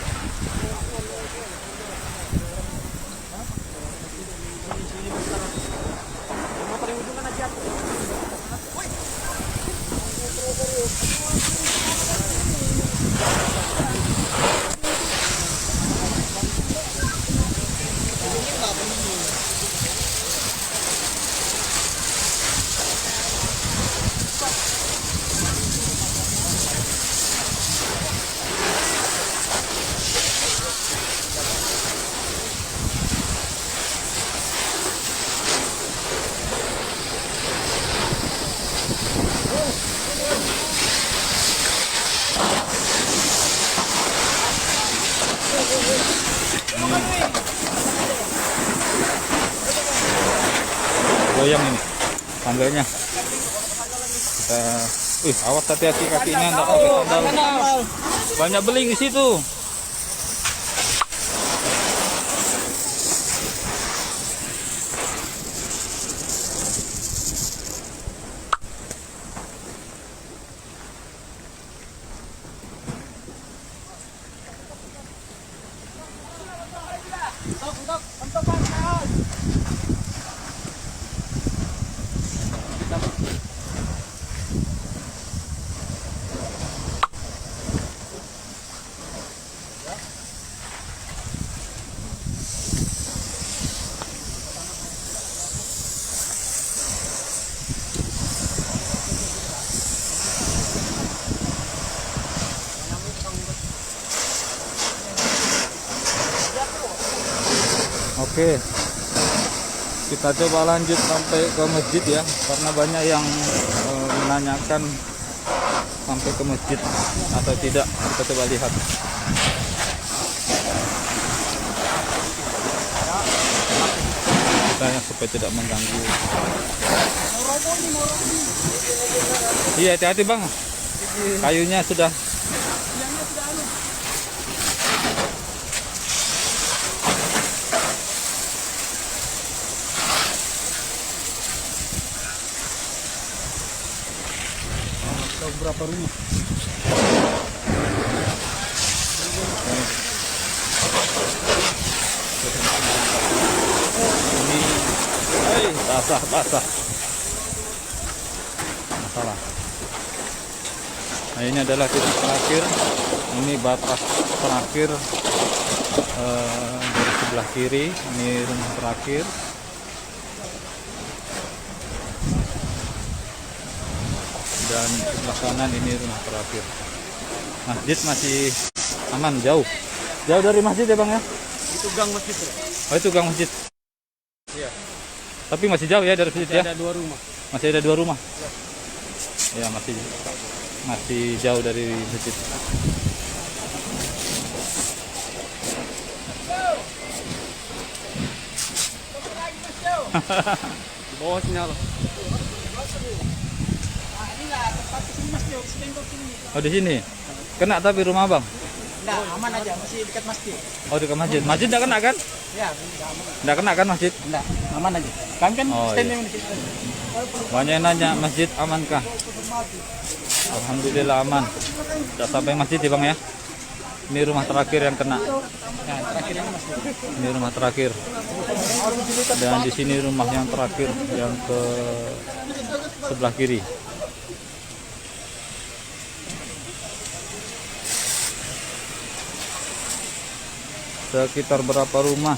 Goyang ini tangganya. Kita, awas hati-hati kakinya, nggak pakai sandal. Banyak beling di situ. Oke, kita coba lanjut sampai ke masjid ya, karena banyak yang menanyakan sampai ke masjid atau tidak. Kita coba lihat. Kita supaya tidak mengganggu. Iya, hati-hati Bang, kayunya sudah. Berapa rumah? Ini basah masalah. Nah, ini adalah titik terakhir. Ini batas terakhir dari sebelah kiri. Ini rumah terakhir. Dan sebelah kanan ini rumah terakhir. Masjid masih aman, jauh dari masjid ya Bang ya? Itu gang masjid. Oh, itu gang masjid. Iya. Tapi masih jauh ya dari masjid ya? Ada 2 rumah. Masih ada 2 rumah. Ya, masih jauh dari masjid. Di bawah sini loh. Oh, di sini. Kena tapi rumah Bang? Enggak, aman aja, masih dekat masjid. Oh, dekat masjid. Masjid enggak kena kan? Ya, aman. Enggak kena kan masjid? Enggak, aman aja. Kami kan stand yang di situ. Banyak yang nanya masjid amankah? Alhamdulillah aman. Sudah sampai masjid ya Bang ya? Ini rumah terakhir yang kena. Nah, terakhir ini masjid. Ini rumah terakhir. Dan di sini rumah yang terakhir yang ke sebelah kiri. Sekitar berapa rumah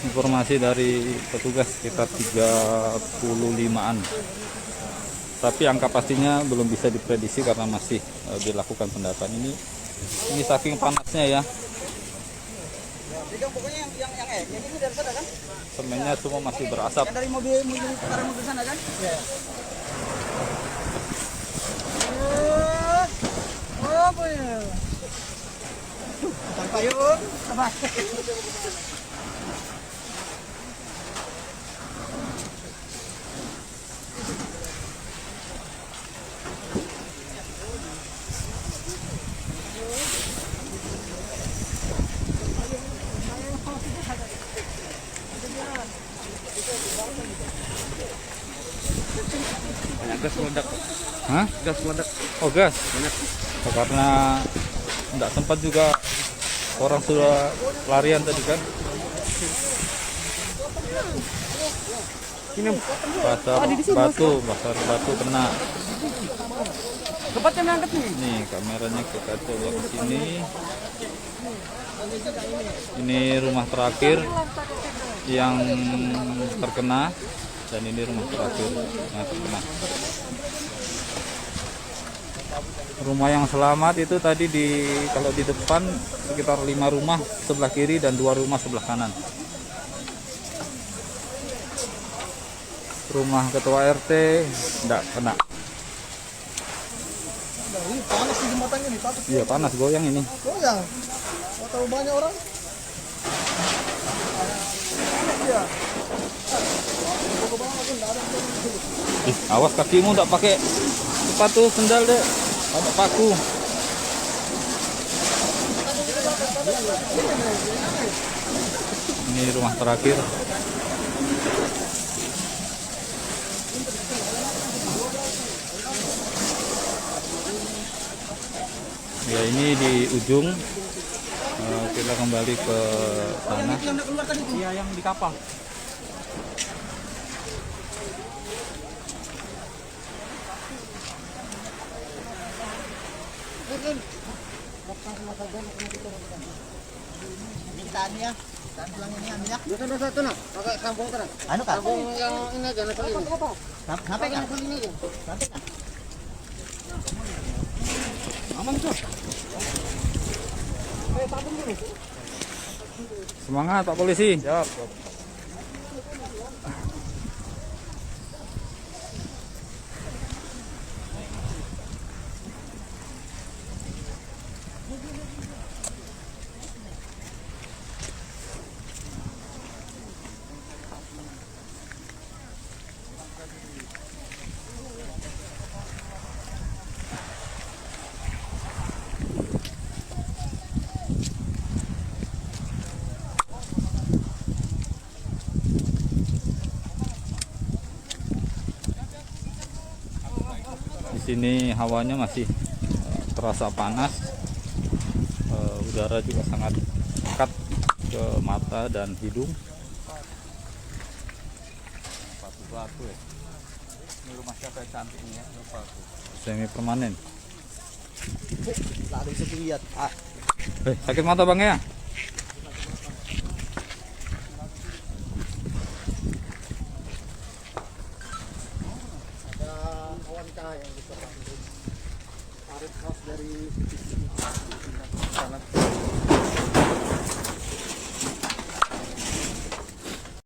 informasi dari petugas sekitar 35-an. Tapi angka pastinya belum bisa diprediksi karena masih dilakukan pendataan ini saking panasnya ya. Pokoknya yang ini dari sana kan? Semennya semua masih berasap. Yang dari mobil sana kan? Iya. Oh, boleh. Sampai yuk. Gas meledak. Hah? Gas meledak. Oh gas? Oh, karena tidak sempat juga orang sudah larian tadi kan. Ini Pasar batu kena. Tempatnya mengangkat nih. Nih kameranya kita coba ke sini. Ini rumah terakhir yang terkena dan ini rumah terakhir yang terkena. Rumah yang selamat itu tadi kalau di depan sekitar 5 rumah sebelah kiri dan 2 rumah sebelah kanan. Rumah ketua RT enggak kena. Ini panas di jembatannya nih, takut. Iya panas, goyang ini. Goyang. Mau tahu banyak orang? Iya. Awas kakimu enggak pakai sepatu sendal deh. Ada paku. Ini rumah terakhir. Ya ini di ujung. Kita kembali ke sana. Iya, yang di kapal. Mintaannya, tulang ini ambil ya. Satu nak, pakai sambung terang. Anu kan? Sambung yang ini aja, nasi ini. Sampai kan? Ini aja. Sampai kan? Aman tuh. Semangat Pak Polisi. Siap. Di sini hawanya masih terasa panas, udara juga sangat pekat ke mata dan hidung. Batu-batu ya. Ini rumah siapa yang cantik ini ya? Semi permanen. Lah ada bisa dilihat. Sakit mata bang ya? Awan cahaya yang besar. Tarik khas dari sana.